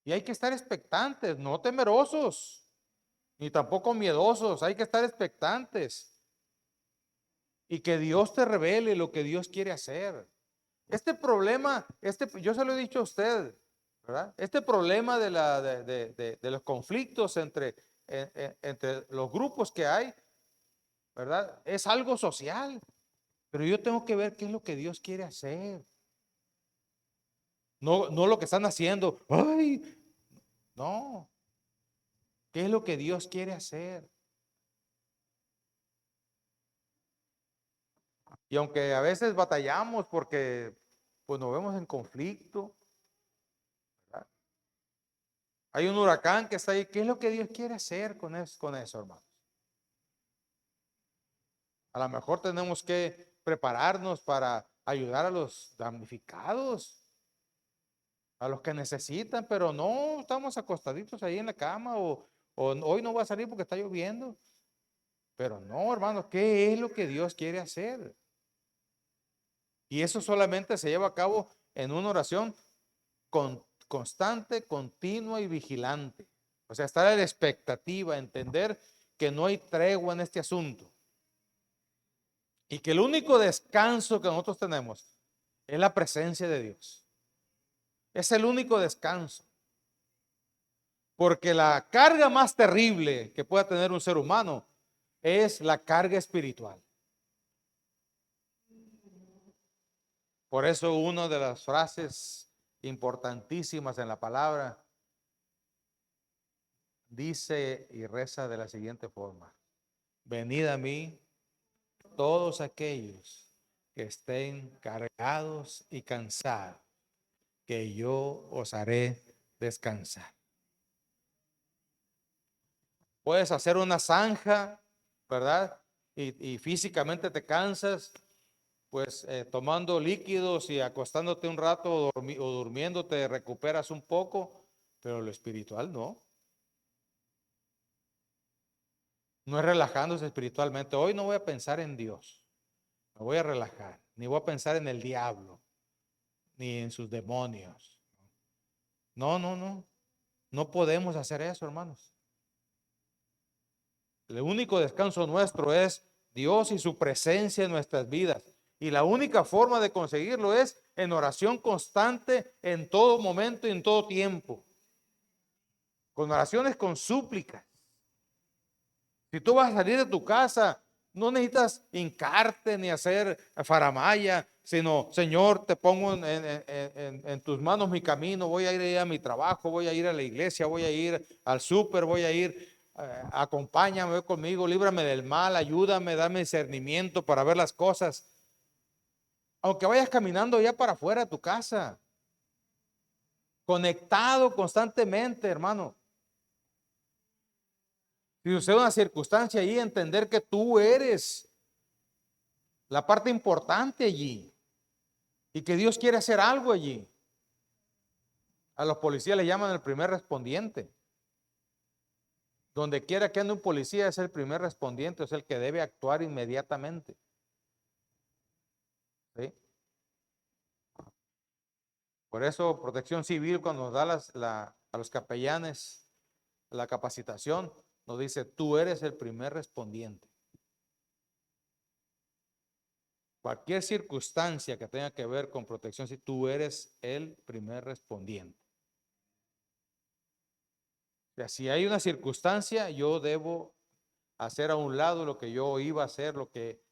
Y hay que estar expectantes, no temerosos, ni tampoco miedosos. Hay que estar expectantes. Y que Dios te revele lo que Dios quiere hacer. Este problema, yo se lo he dicho a usted, ¿verdad? Este problema de los conflictos entre los grupos que hay, ¿verdad? Es algo social, pero yo tengo que ver qué es lo que Dios quiere hacer. No, no lo que están haciendo. Ay, no. ¿Qué es lo que Dios quiere hacer? Y aunque a veces batallamos porque pues nos vemos en conflicto, ¿verdad? Hay un huracán que está ahí. ¿Qué es lo que Dios quiere hacer con eso, hermanos? A lo mejor tenemos que prepararnos para ayudar a los damnificados, a los que necesitan, pero no estamos acostaditos ahí en la cama o hoy no va a salir porque está lloviendo. Pero no, hermanos, ¿qué es lo que Dios quiere hacer? Y eso solamente se lleva a cabo en una oración constante, continua y vigilante. O sea, estar en la expectativa, entender que no hay tregua en este asunto. Y que el único descanso que nosotros tenemos es la presencia de Dios. Es el único descanso. Porque la carga más terrible que pueda tener un ser humano es la carga espiritual. Por eso una de las frases importantísimas en la palabra dice y reza de la siguiente forma: venid a mí todos aquellos que estén cargados y cansados, que yo os haré descansar. Puedes hacer una zanja, ¿verdad? Y físicamente te cansas, pues tomando líquidos y acostándote un rato o durmiendo te recuperas un poco, pero lo espiritual no. No es relajándose espiritualmente. Hoy no voy a pensar en Dios, me voy a relajar, ni voy a pensar en el diablo, ni en sus demonios. No, no, no. No podemos hacer eso, hermanos. El único descanso nuestro es Dios y su presencia en nuestras vidas. Y la única forma de conseguirlo es en oración constante en todo momento y en todo tiempo. Con oraciones con súplicas. Si tú vas a salir de tu casa, no necesitas hincarte ni hacer faramaya, sino, Señor, te pongo en tus manos mi camino, voy a ir a mi trabajo, voy a ir a la iglesia, voy a ir al súper, voy a ir, acompáñame, ve conmigo, líbrame del mal, ayúdame, dame discernimiento para ver las cosas. Aunque vayas caminando ya para afuera de tu casa, conectado constantemente, hermano. Si sucede una circunstancia allí, entender que tú eres la parte importante allí y que Dios quiere hacer algo allí. A los policías le llaman el primer respondiente. Donde quiera que ande un policía es el primer respondiente, es el que debe actuar inmediatamente. ¿Sí? Por eso Protección Civil cuando nos da a los capellanes la capacitación, nos dice, tú eres el primer respondiente. Cualquier circunstancia que tenga que ver con protección, si tú eres el primer respondiente. O sea, si hay una circunstancia, yo debo hacer a un lado lo que yo iba a hacer, lo que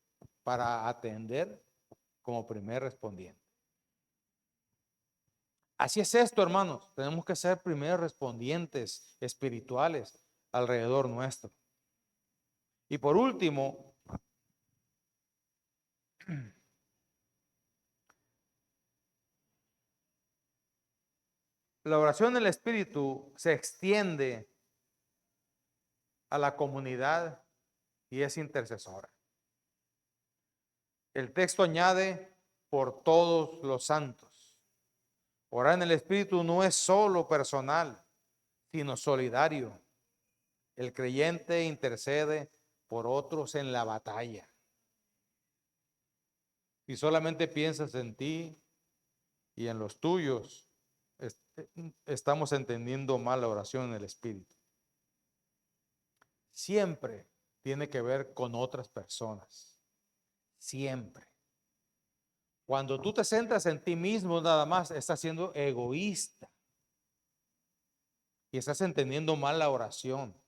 para atender como primer respondiente. Así es esto, hermanos. Tenemos que ser primeros respondientes espirituales alrededor nuestro. Y por último, La oración en el Espíritu se extiende a la comunidad y es intercesora. El texto añade por todos los santos. Orar en el Espíritu no es solo personal, sino solidario. El creyente intercede por otros en la batalla. Si solamente piensas en ti y en los tuyos, estamos entendiendo mal la oración en el Espíritu. Siempre tiene que ver con otras personas. Siempre. Cuando tú te centras en ti mismo nada más, estás siendo egoísta y estás entendiendo mal la oración.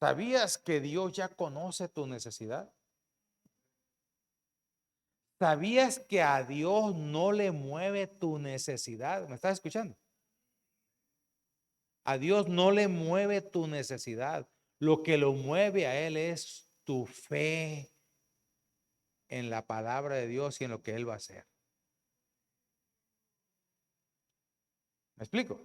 ¿Sabías que Dios ya conoce tu necesidad? ¿Sabías que a Dios no le mueve tu necesidad? ¿Me estás escuchando? A Dios no le mueve tu necesidad. Lo que lo mueve a Él es tu fe en la palabra de Dios y en lo que Él va a hacer. ¿Me explico?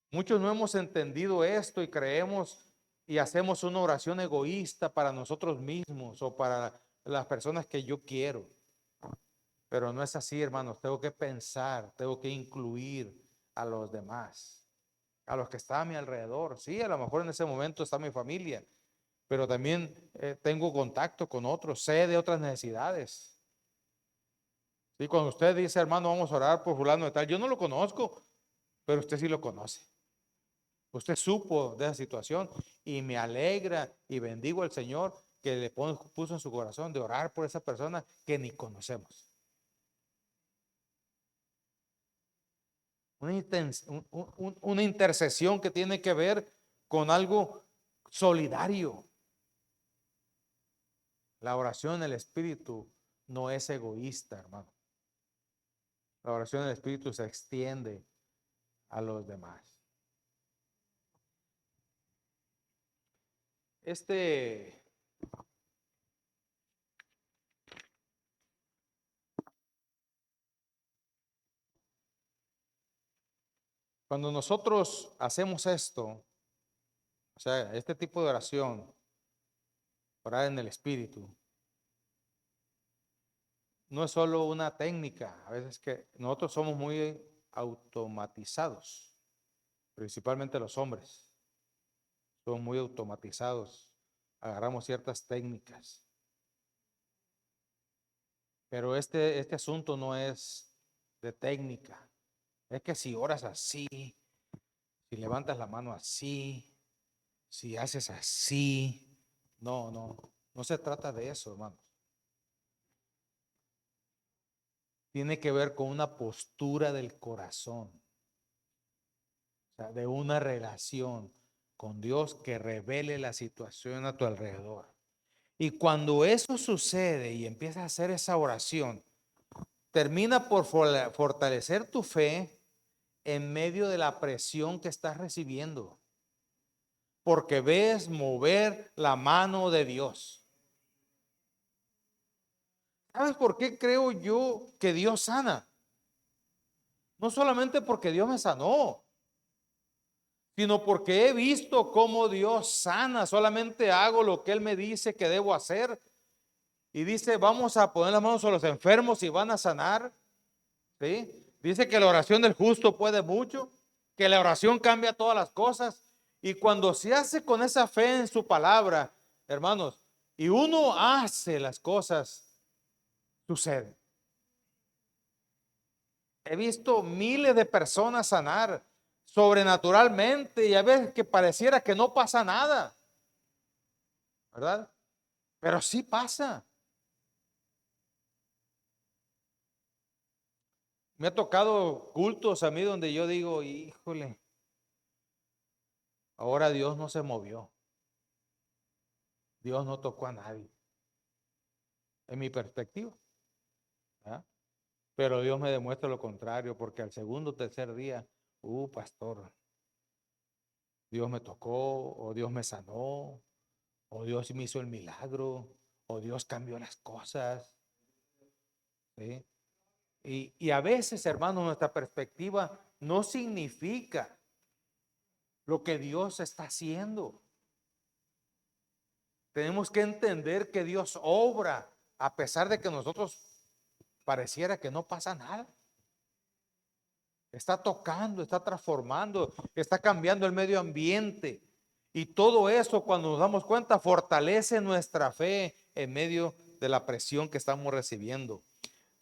Muchos no hemos entendido esto y creemos y hacemos una oración egoísta para nosotros mismos o para las personas que yo quiero. Pero no es así, hermanos. Tengo que pensar, tengo que incluir a los demás, a los que están a mi alrededor. Sí, a lo mejor en ese momento está mi familia, pero también tengo contacto con otros, sé de otras necesidades. Sí, cuando usted dice, hermano, vamos a orar por fulano de tal, yo no lo conozco, pero usted sí lo conoce. Usted supo de esa situación y me alegra y bendigo al Señor que le puso en su corazón de orar por esa persona que ni conocemos. Una intercesión que tiene que ver con algo solidario. La oración en el Espíritu no es egoísta, hermano. La oración en el Espíritu se extiende a los demás. Cuando nosotros hacemos esto, o sea, este tipo de oración, orar en el Espíritu, no es solo una técnica. A veces que nosotros somos muy automatizados, principalmente los hombres. Somos muy automatizados. Agarramos ciertas técnicas. Pero este asunto no es de técnica. Es que si oras así, si levantas la mano así, si haces así, no se trata de eso, hermanos. Tiene que ver con una postura del corazón, o sea, de una relación con Dios que revele la situación a tu alrededor. Y cuando eso sucede y empiezas a hacer esa oración, termina por fortalecer tu fe en medio de la presión que estás recibiendo, porque ves mover la mano de Dios. ¿Sabes por qué creo yo que Dios sana? No solamente porque Dios me sanó, sino porque he visto cómo Dios sana. Solamente hago lo que Él me dice que debo hacer. Y dice, vamos a poner las manos a los enfermos y van a sanar. ¿Sí? Dice que la oración del justo puede mucho, que la oración cambia todas las cosas. Y cuando se hace con esa fe en su palabra, hermanos, y uno hace las cosas, sucede. He visto miles de personas sanar sobrenaturalmente y a veces que pareciera que no pasa nada, ¿verdad? Pero sí pasa. Me ha tocado cultos a mí donde yo digo, híjole, ahora Dios no se movió. Dios no tocó a nadie, en mi perspectiva. ¿Verdad? Pero Dios me demuestra lo contrario, porque al segundo o tercer día, pastor, Dios me tocó, o Dios me sanó, o Dios me hizo el milagro, o Dios cambió las cosas. ¿Sí? Y a veces, hermanos, nuestra perspectiva no significa lo que Dios está haciendo. Tenemos que entender que Dios obra a pesar de que nosotros pareciera que no pasa nada. Está tocando, está transformando, está cambiando el medio ambiente. Y todo eso, cuando nos damos cuenta, fortalece nuestra fe en medio de la presión que estamos recibiendo.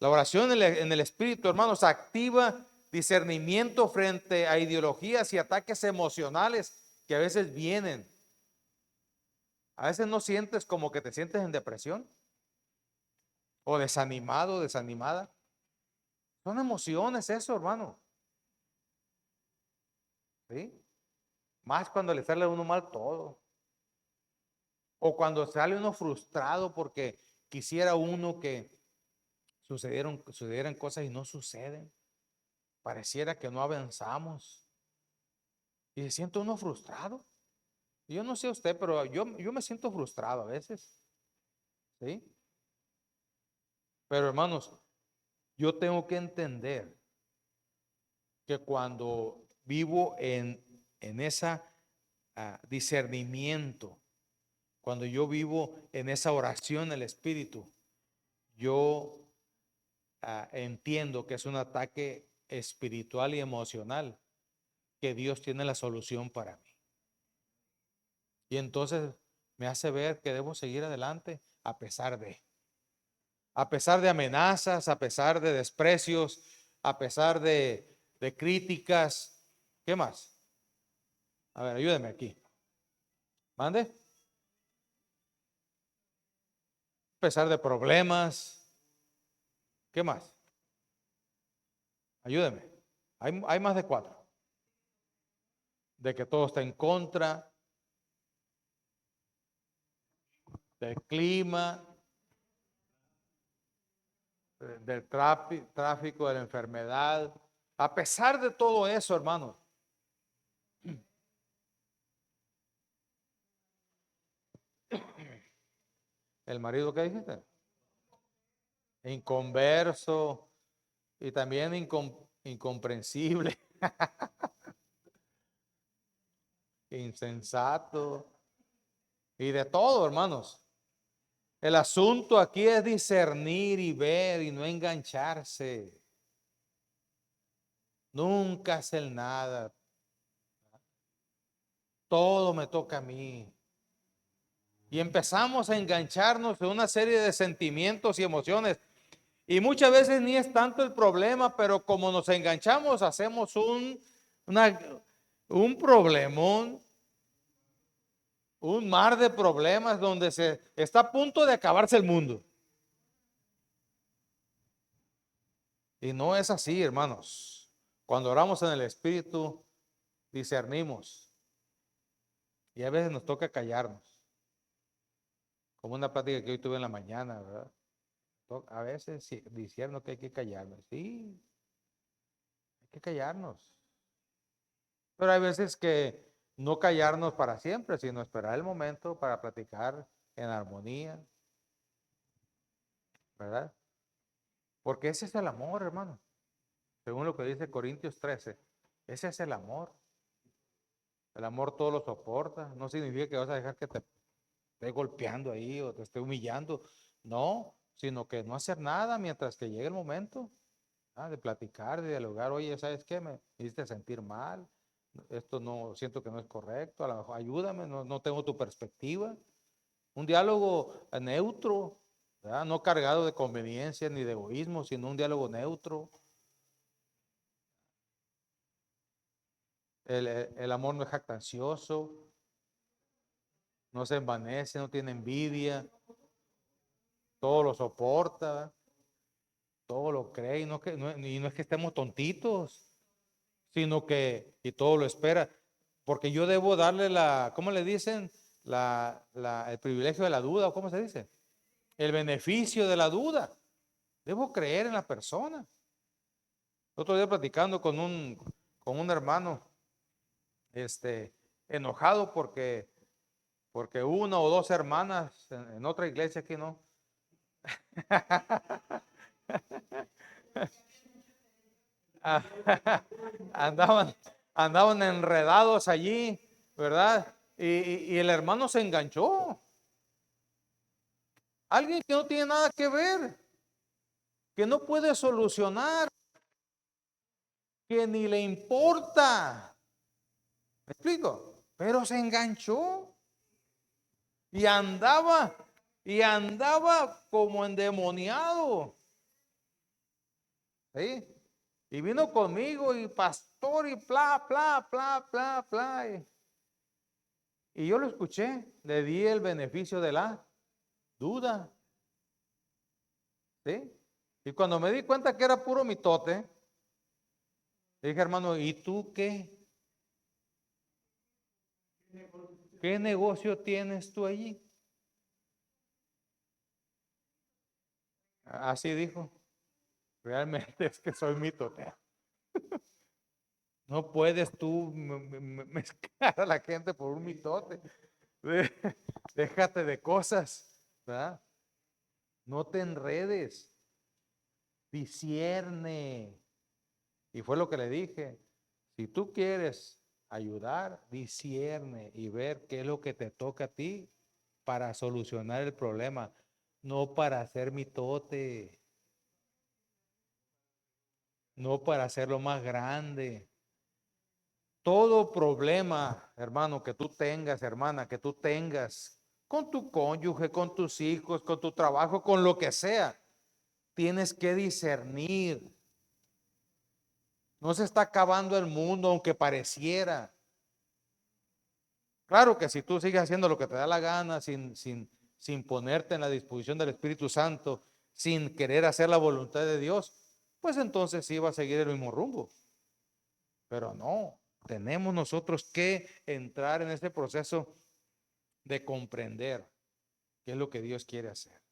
La oración en el Espíritu, hermanos, activa discernimiento frente a ideologías y ataques emocionales que a veces vienen. A veces no sientes como que te sientes en depresión o desanimado, desanimada. Son emociones eso, hermano. ¿Sí? Más cuando le sale a uno mal todo. O cuando sale uno frustrado porque quisiera uno que sucedieran cosas y no suceden. Pareciera que no avanzamos. Y se siente uno frustrado. Yo no sé usted, pero yo me siento frustrado a veces. ¿Sí? Pero hermanos, yo tengo que entender que cuando vivo en esa discernimiento, cuando yo vivo en esa oración del Espíritu, yo entiendo que es un ataque espiritual y emocional, que Dios tiene la solución para mí. Y entonces me hace ver que debo seguir adelante a pesar de amenazas, a pesar de desprecios, a pesar de críticas. ¿Qué más? A ver, ayúdeme aquí. Mande. A pesar de problemas. ¿Qué más? Ayúdeme. Hay más de 4. De que todo está en contra, del clima, del tráfico, de la enfermedad. A pesar de todo eso, hermanos, el marido, ¿qué dijiste? Inconverso y también incomprensible, insensato y de todo, hermanos. El asunto aquí es discernir y ver y no engancharse. Nunca hacer nada. Todo me toca a mí. Y empezamos a engancharnos en una serie de sentimientos y emociones. Y muchas veces ni es tanto el problema, pero como nos enganchamos, hacemos un problemón, un mar de problemas donde se está a punto de acabarse el mundo. Y no es así, hermanos. Cuando oramos en el Espíritu, discernimos. Y a veces nos toca callarnos. Como una plática que hoy tuve en la mañana, ¿verdad? A veces sí, discierno que hay que callarnos. Sí, hay que callarnos. Pero hay veces que no callarnos para siempre, sino esperar el momento para platicar en armonía, ¿verdad? Porque ese es el amor, hermano. Según lo que dice Corintios 13, ese es el amor. El amor todo lo soporta. No significa que vas a dejar que te esté golpeando ahí o te esté humillando. No, sino que no hacer nada mientras que llegue el momento de platicar, de dialogar. Oye, ¿sabes qué? Me hiciste sentir mal. Esto no, siento que no es correcto. A lo mejor ayúdame, no tengo tu perspectiva. Un diálogo neutro, ¿verdad? No cargado de conveniencia ni de egoísmo, sino un diálogo neutro. El amor no es jactancioso, no se envanece, no tiene envidia, todo lo soporta, todo lo cree, y no es que estemos tontitos, sino que y todo lo espera, porque yo debo darle ¿cómo le dicen? El privilegio de la duda, ¿o cómo se dice? El beneficio de la duda. Debo creer en la persona. Otro día platicando con un hermano, enojado porque una o dos hermanas en otra iglesia aquí no. andaban, andaban enredados allí, ¿verdad? Y el hermano se enganchó. Alguien que no tiene nada que ver, que no puede solucionar, que ni le importa. ¿Me explico? Pero se enganchó y andaba, y andaba como endemoniado. ¿Sí? Y vino conmigo y pastor y bla, bla, bla, bla, bla. Y yo lo escuché, le di el beneficio de la duda. ¿Sí? Y cuando me di cuenta que era puro mitote, le dije, hermano, ¿y tú qué? ¿Qué negocio tienes tú allí? Así dijo. Realmente es que soy mitote. No puedes tú mezclar a la gente por un mitote. Déjate de cosas, ¿verdad? No te enredes. Discierne. Y fue lo que le dije. Si tú quieres ayudar, discierne y ver qué es lo que te toca a ti para solucionar el problema, no para hacer mitote, no para hacerlo más grande. Todo problema, hermano, que tú tengas, hermana, que tú tengas con tu cónyuge, con tus hijos, con tu trabajo, con lo que sea, tienes que discernir. No se está acabando el mundo, aunque pareciera. Claro que si tú sigues haciendo lo que te da la gana, sin ponerte en la disposición del Espíritu Santo, sin querer hacer la voluntad de Dios, pues entonces sí va a seguir el mismo rumbo. Pero no, tenemos nosotros que entrar en este proceso de comprender qué es lo que Dios quiere hacer.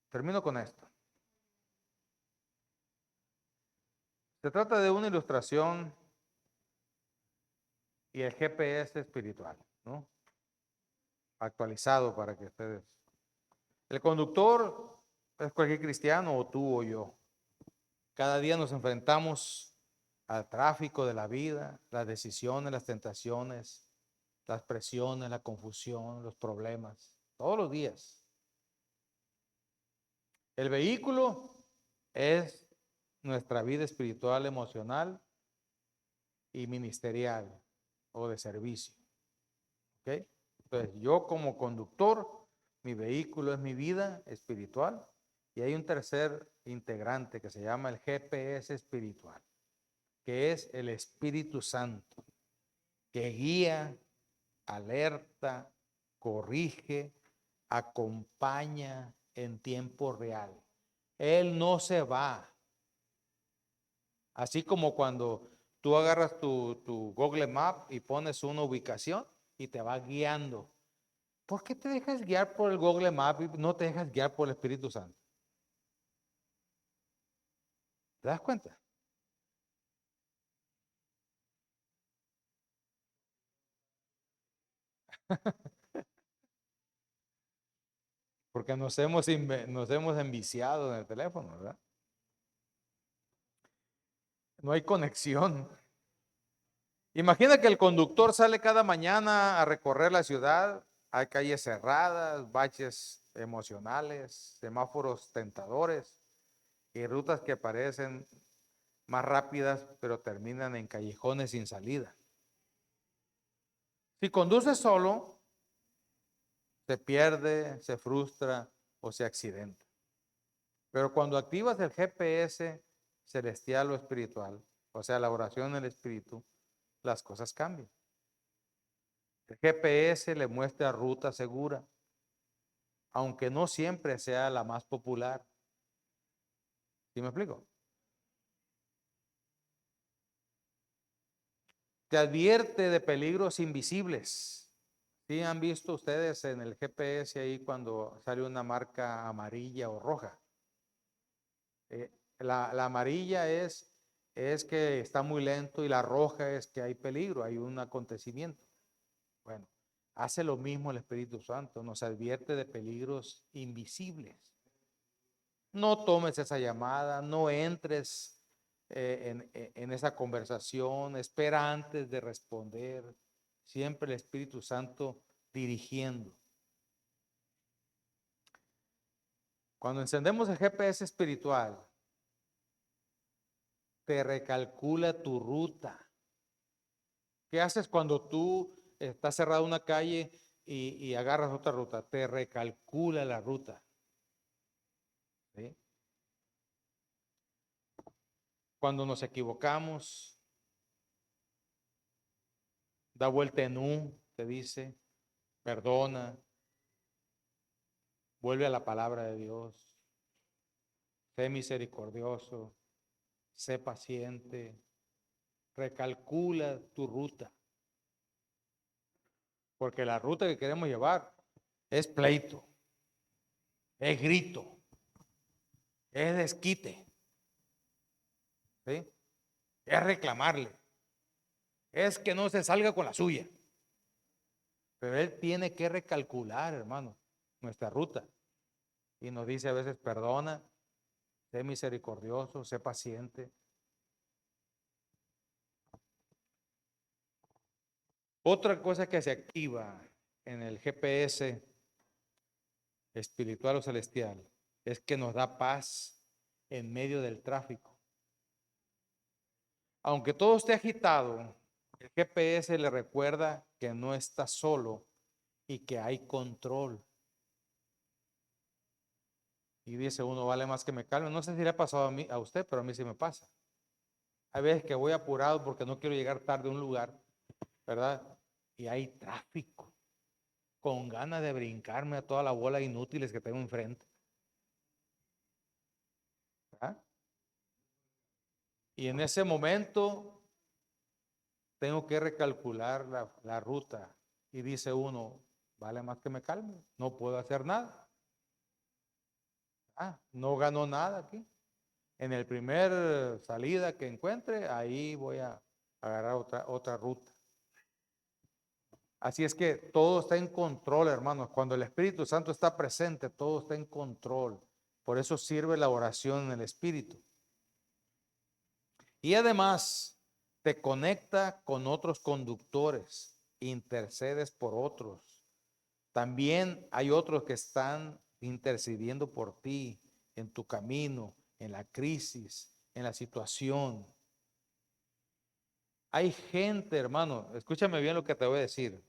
Termino con esto. Se trata de una ilustración y el GPS espiritual, ¿no? Actualizado para que ustedes. El conductor es cualquier cristiano o tú o yo. Cada día nos enfrentamos al tráfico de la vida, las decisiones, las tentaciones, las presiones, la confusión, los problemas, todos los días. El vehículo es nuestra vida espiritual, emocional y ministerial o de servicio. ¿Ok? Entonces, yo como conductor, mi vehículo es mi vida espiritual y hay un tercer integrante que se llama el GPS espiritual, que es el Espíritu Santo, que guía, alerta, corrige, acompaña en tiempo real. Él no se va. Así como cuando tú agarras tu Google Map y pones una ubicación y te va guiando. ¿Por qué te dejas guiar por el Google Map y no te dejas guiar por el Espíritu Santo? ¿Te das cuenta? Porque nos hemos enviciado en el teléfono, ¿verdad? No hay conexión. Imagina que el conductor sale cada mañana a recorrer la ciudad. Hay calles cerradas, baches emocionales, semáforos tentadores y rutas que parecen más rápidas, pero terminan en callejones sin salida. Si conduces solo, se pierde, se frustra o se accidenta. Pero cuando activas el GPS celestial o espiritual, o sea, la oración en el espíritu, las cosas cambian. El GPS le muestra ruta segura, aunque no siempre sea la más popular. ¿Sí me explico? Te advierte de peligros invisibles. ¿Sí han visto ustedes en el GPS ahí cuando sale una marca amarilla o roja? La amarilla es que está muy lento y la roja es que hay peligro, hay un acontecimiento. Bueno, Hace lo mismo el Espíritu Santo, nos advierte de peligros invisibles. No tomes esa llamada, no entres en esa conversación, espera antes de responder. Siempre el Espíritu Santo dirigiendo. Cuando encendemos el GPS espiritual, te recalcula tu ruta. ¿Qué haces cuando tú estás cerrado en una calle y agarras otra ruta? Te recalcula la ruta. ¿Sí? Cuando nos equivocamos, da vuelta en U, te dice, perdona, vuelve a la palabra de Dios, sé misericordioso, sé paciente, recalcula tu ruta. Porque la ruta que queremos llevar es pleito, es grito, es desquite, ¿sí? Es reclamarle, es que no se salga con la suya. Pero él tiene que recalcular, hermano, nuestra ruta. Y nos dice a veces, perdona, sé misericordioso, sé paciente. Otra cosa que se activa en el GPS espiritual o celestial es que nos da paz en medio del tráfico. Aunque todo esté agitado, el GPS le recuerda que no está solo y que hay control. Y dice uno, vale más que me calme. No sé si le ha pasado a mí, a usted, pero a mí sí me pasa. Hay veces que voy apurado porque no quiero llegar tarde a un lugar, ¿verdad? Y hay tráfico, con ganas de brincarme a toda la bola de inútiles que tengo enfrente, ¿verdad? Y en ese momento tengo que recalcular la ruta. Y dice uno, vale más que me calme, no puedo hacer nada. No ganó nada aquí. En el primer salida que encuentre, ahí voy a agarrar otra ruta. Así es que todo está en control, hermanos. Cuando el Espíritu Santo está presente, todo está en control. Por eso sirve la oración en el Espíritu. Y además te conecta con otros conductores, intercedes por otros. También hay otros que están intercediendo por ti en tu camino, en la crisis, en la situación. Hay gente, hermano, escúchame bien lo que te voy a decir.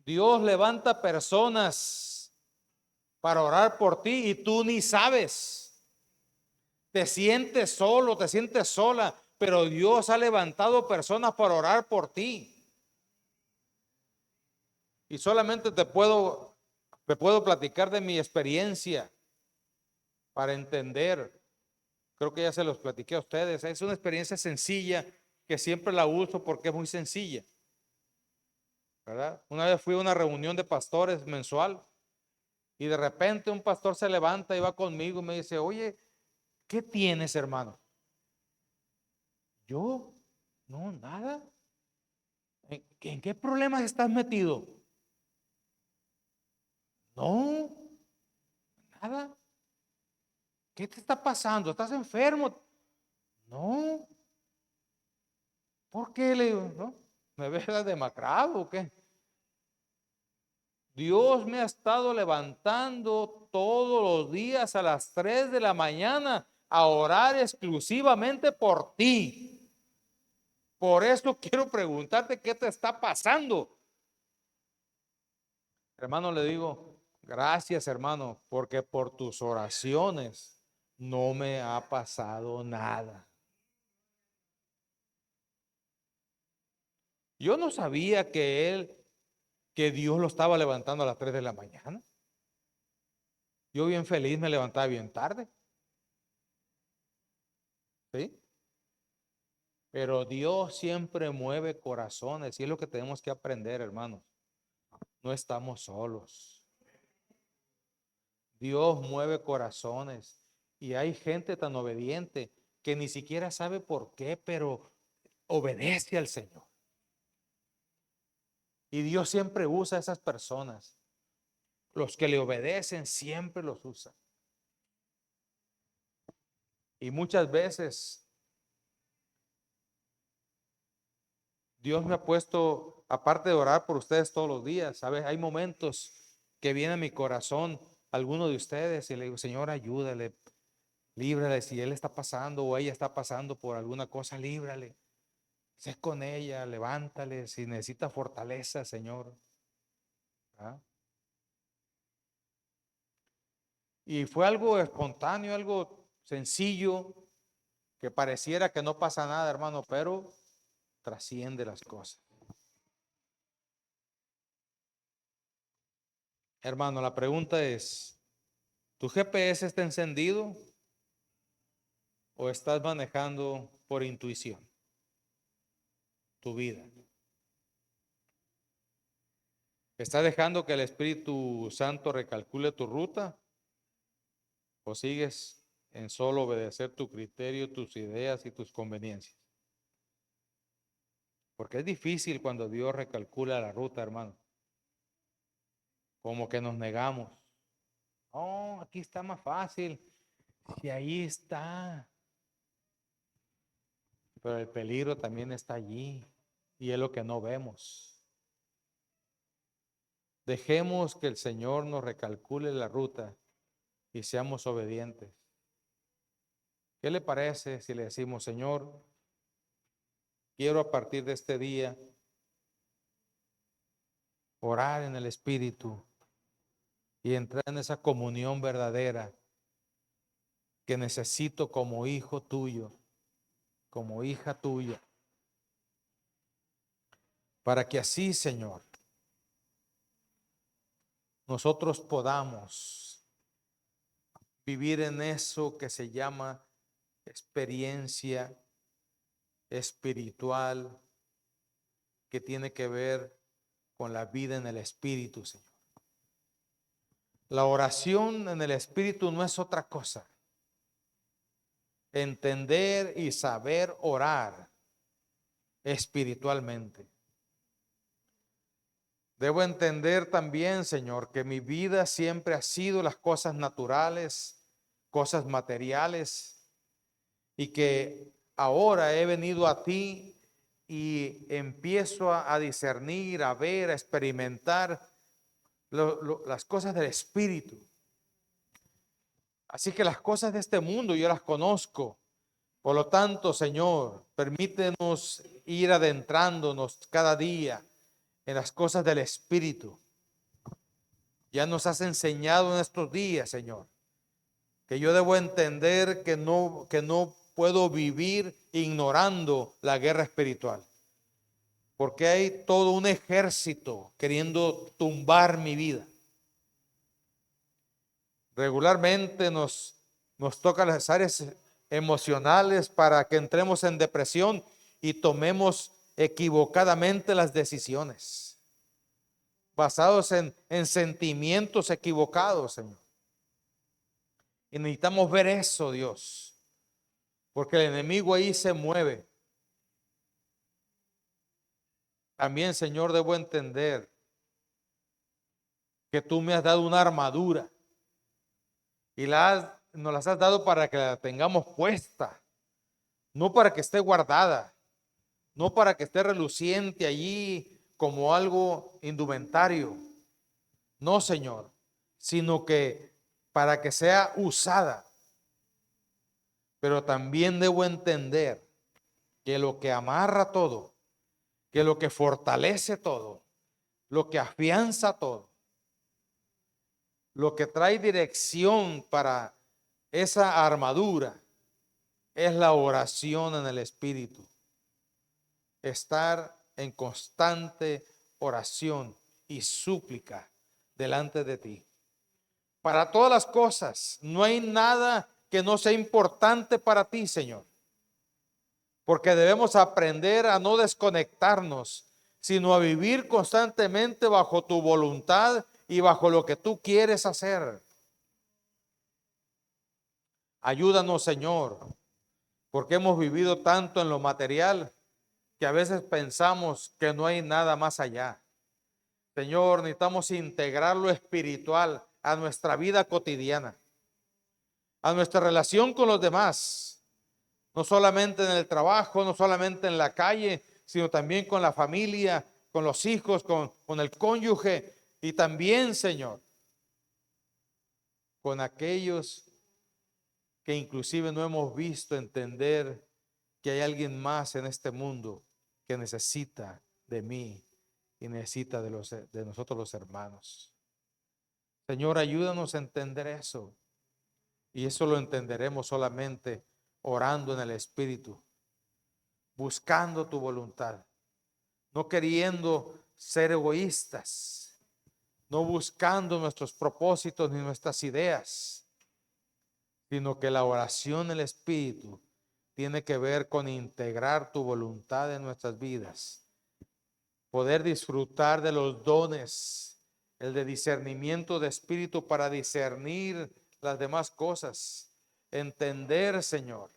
Dios levanta personas para orar por ti y tú ni sabes. Te sientes solo, te sientes sola, pero Dios ha levantado personas para orar por ti. Y solamente te puedo platicar de mi experiencia para entender. Creo que ya se los platiqué a ustedes. Es una experiencia sencilla que siempre la uso porque es muy sencilla, ¿verdad? Una vez fui a una reunión de pastores mensual y de repente un pastor se levanta y va conmigo y me dice, oye, ¿qué tienes, hermano? Yo, no, nada. ¿En qué problemas estás metido? No, nada. ¿Qué te está pasando? ¿Estás enfermo? No. ¿Por qué? Le digo, ¿no? ¿Me ves demacrado o qué? Dios me ha estado levantando todos los días a las 3 de la mañana a orar exclusivamente por ti. Por eso quiero preguntarte qué te está pasando. Hermano, le digo, gracias, hermano, porque por tus oraciones no me ha pasado nada. Yo no sabía que Dios lo estaba levantando a las 3 de la mañana. Yo bien feliz me levantaba bien tarde. ¿Sí? Pero Dios siempre mueve corazones y es lo que tenemos que aprender, hermanos. No estamos solos. Dios mueve corazones y hay gente tan obediente que ni siquiera sabe por qué, pero obedece al Señor. Y Dios siempre usa a esas personas. Los que le obedecen siempre los usa. Y muchas veces Dios me ha puesto, aparte de orar por ustedes todos los días, ¿sabes? Hay momentos que viene a mi corazón alguno de ustedes y le digo, Señor, ayúdale, líbrale. Si él está pasando o ella está pasando por alguna cosa, líbrale. Sé con ella, levántale. Si necesita fortaleza, Señor. ¿Ah? Y fue algo espontáneo, algo sencillo, que pareciera que no pasa nada, hermano, pero trasciende las cosas. Hermano, la pregunta es, ¿tu GPS está encendido o estás manejando por intuición tu vida? ¿Estás dejando que el Espíritu Santo recalcule tu ruta o sigues en solo obedecer tu criterio, tus ideas y tus conveniencias? Porque es difícil cuando Dios recalcula la ruta, hermano. Como que nos negamos. Oh, aquí está más fácil. Y ahí está. Pero el peligro también está allí. Y es lo que no vemos. Dejemos que el Señor nos recalcule la ruta y seamos obedientes. ¿Qué le parece si le decimos, Señor, quiero a partir de este día orar en el Espíritu y entrar en esa comunión verdadera que necesito como hijo tuyo, como hija tuya, para que así, Señor, nosotros podamos vivir en eso que se llama experiencia espiritual, que tiene que ver con la vida en el Espíritu, Señor. La oración en el Espíritu no es otra cosa. Entender y saber orar espiritualmente. Debo entender también, Señor, que mi vida siempre ha sido las cosas naturales, cosas materiales, y que ahora he venido a ti y empiezo a discernir, a ver, a experimentar las cosas del Espíritu. Así que las cosas de este mundo yo las conozco. Por lo tanto, Señor, permítenos ir adentrándonos cada día en las cosas del Espíritu. Ya nos has enseñado en estos días, Señor, que yo debo entender que no puedo vivir ignorando la guerra espiritual. Porque hay todo un ejército queriendo tumbar mi vida. Regularmente nos toca las áreas emocionales para que entremos en depresión y tomemos equivocadamente las decisiones, basados en sentimientos equivocados, Señor. Y necesitamos ver eso, Dios, porque el enemigo ahí se mueve. También, Señor, debo entender que tú me has dado una armadura y nos las has dado para que la tengamos puesta, no para que esté guardada, no para que esté reluciente allí como algo indumentario. No, Señor, sino que para que sea usada. Pero también debo entender que lo que amarra todo, que lo que fortalece todo, lo que afianza todo, lo que trae dirección para esa armadura es la oración en el Espíritu. Estar en constante oración y súplica delante de ti. Para todas las cosas, no hay nada que no sea importante para ti, Señor. Porque debemos aprender a no desconectarnos, sino a vivir constantemente bajo tu voluntad y bajo lo que tú quieres hacer. Ayúdanos, Señor, porque hemos vivido tanto en lo material que a veces pensamos que no hay nada más allá. Señor, necesitamos integrar lo espiritual a nuestra vida cotidiana, a nuestra relación con los demás, no solamente en el trabajo, no solamente en la calle, sino también con la familia, con los hijos, con el cónyuge y también, Señor, con aquellos que inclusive no hemos visto entender que hay alguien más en este mundo que necesita de mí y necesita de nosotros los hermanos. Señor, ayúdanos a entender eso. Y eso lo entenderemos solamente orando en el Espíritu, buscando tu voluntad, no queriendo ser egoístas, no buscando nuestros propósitos ni nuestras ideas, sino que la oración en el Espíritu tiene que ver con integrar tu voluntad en nuestras vidas, poder disfrutar de los dones, el de discernimiento de espíritu para discernir las demás cosas, entender, Señor,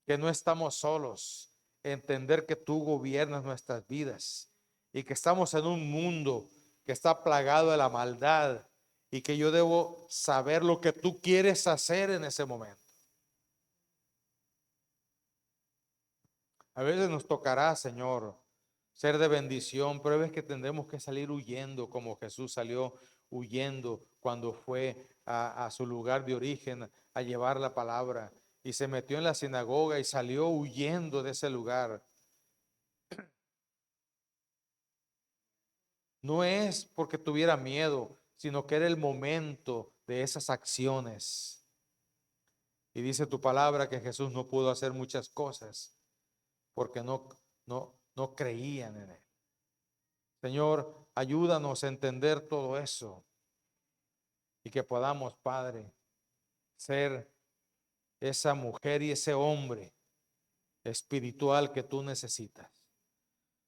que no estamos solos, entender que tú gobiernas nuestras vidas y que estamos en un mundo que está plagado de la maldad y que yo debo saber lo que tú quieres hacer en ese momento. A veces nos tocará, Señor, ser de bendición, pero es que tendremos que salir huyendo como Jesús salió huyendo cuando fue a su lugar de origen a llevar la palabra y se metió en la sinagoga y salió huyendo de ese lugar. No es porque tuviera miedo, sino que era el momento de esas acciones. Y dice tu palabra que Jesús no pudo hacer muchas cosas porque no creían en él. Señor, ayúdanos a entender todo eso y que podamos, Padre, ser esa mujer y ese hombre espiritual que tú necesitas.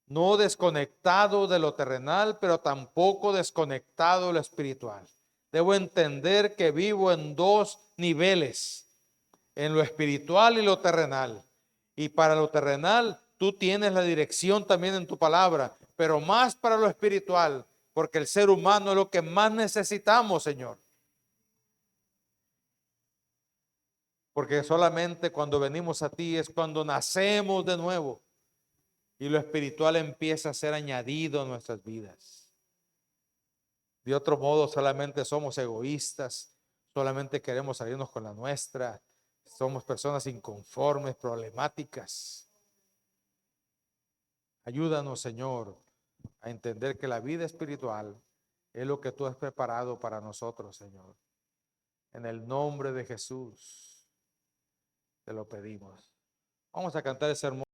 No desconectado de lo terrenal, pero tampoco desconectado de lo espiritual. Debo entender que vivo en dos niveles, en lo espiritual y lo terrenal. Y para lo terrenal, tú tienes la dirección también en tu palabra, pero más para lo espiritual, porque el ser humano es lo que más necesitamos, Señor. Porque solamente cuando venimos a ti es cuando nacemos de nuevo y lo espiritual empieza a ser añadido a nuestras vidas. De otro modo, solamente somos egoístas, solamente queremos salirnos con la nuestra, somos personas inconformes, problemáticas. Ayúdanos, Señor, a entender que la vida espiritual es lo que tú has preparado para nosotros, Señor. En el nombre de Jesús te lo pedimos. Vamos a cantar ese hermoso.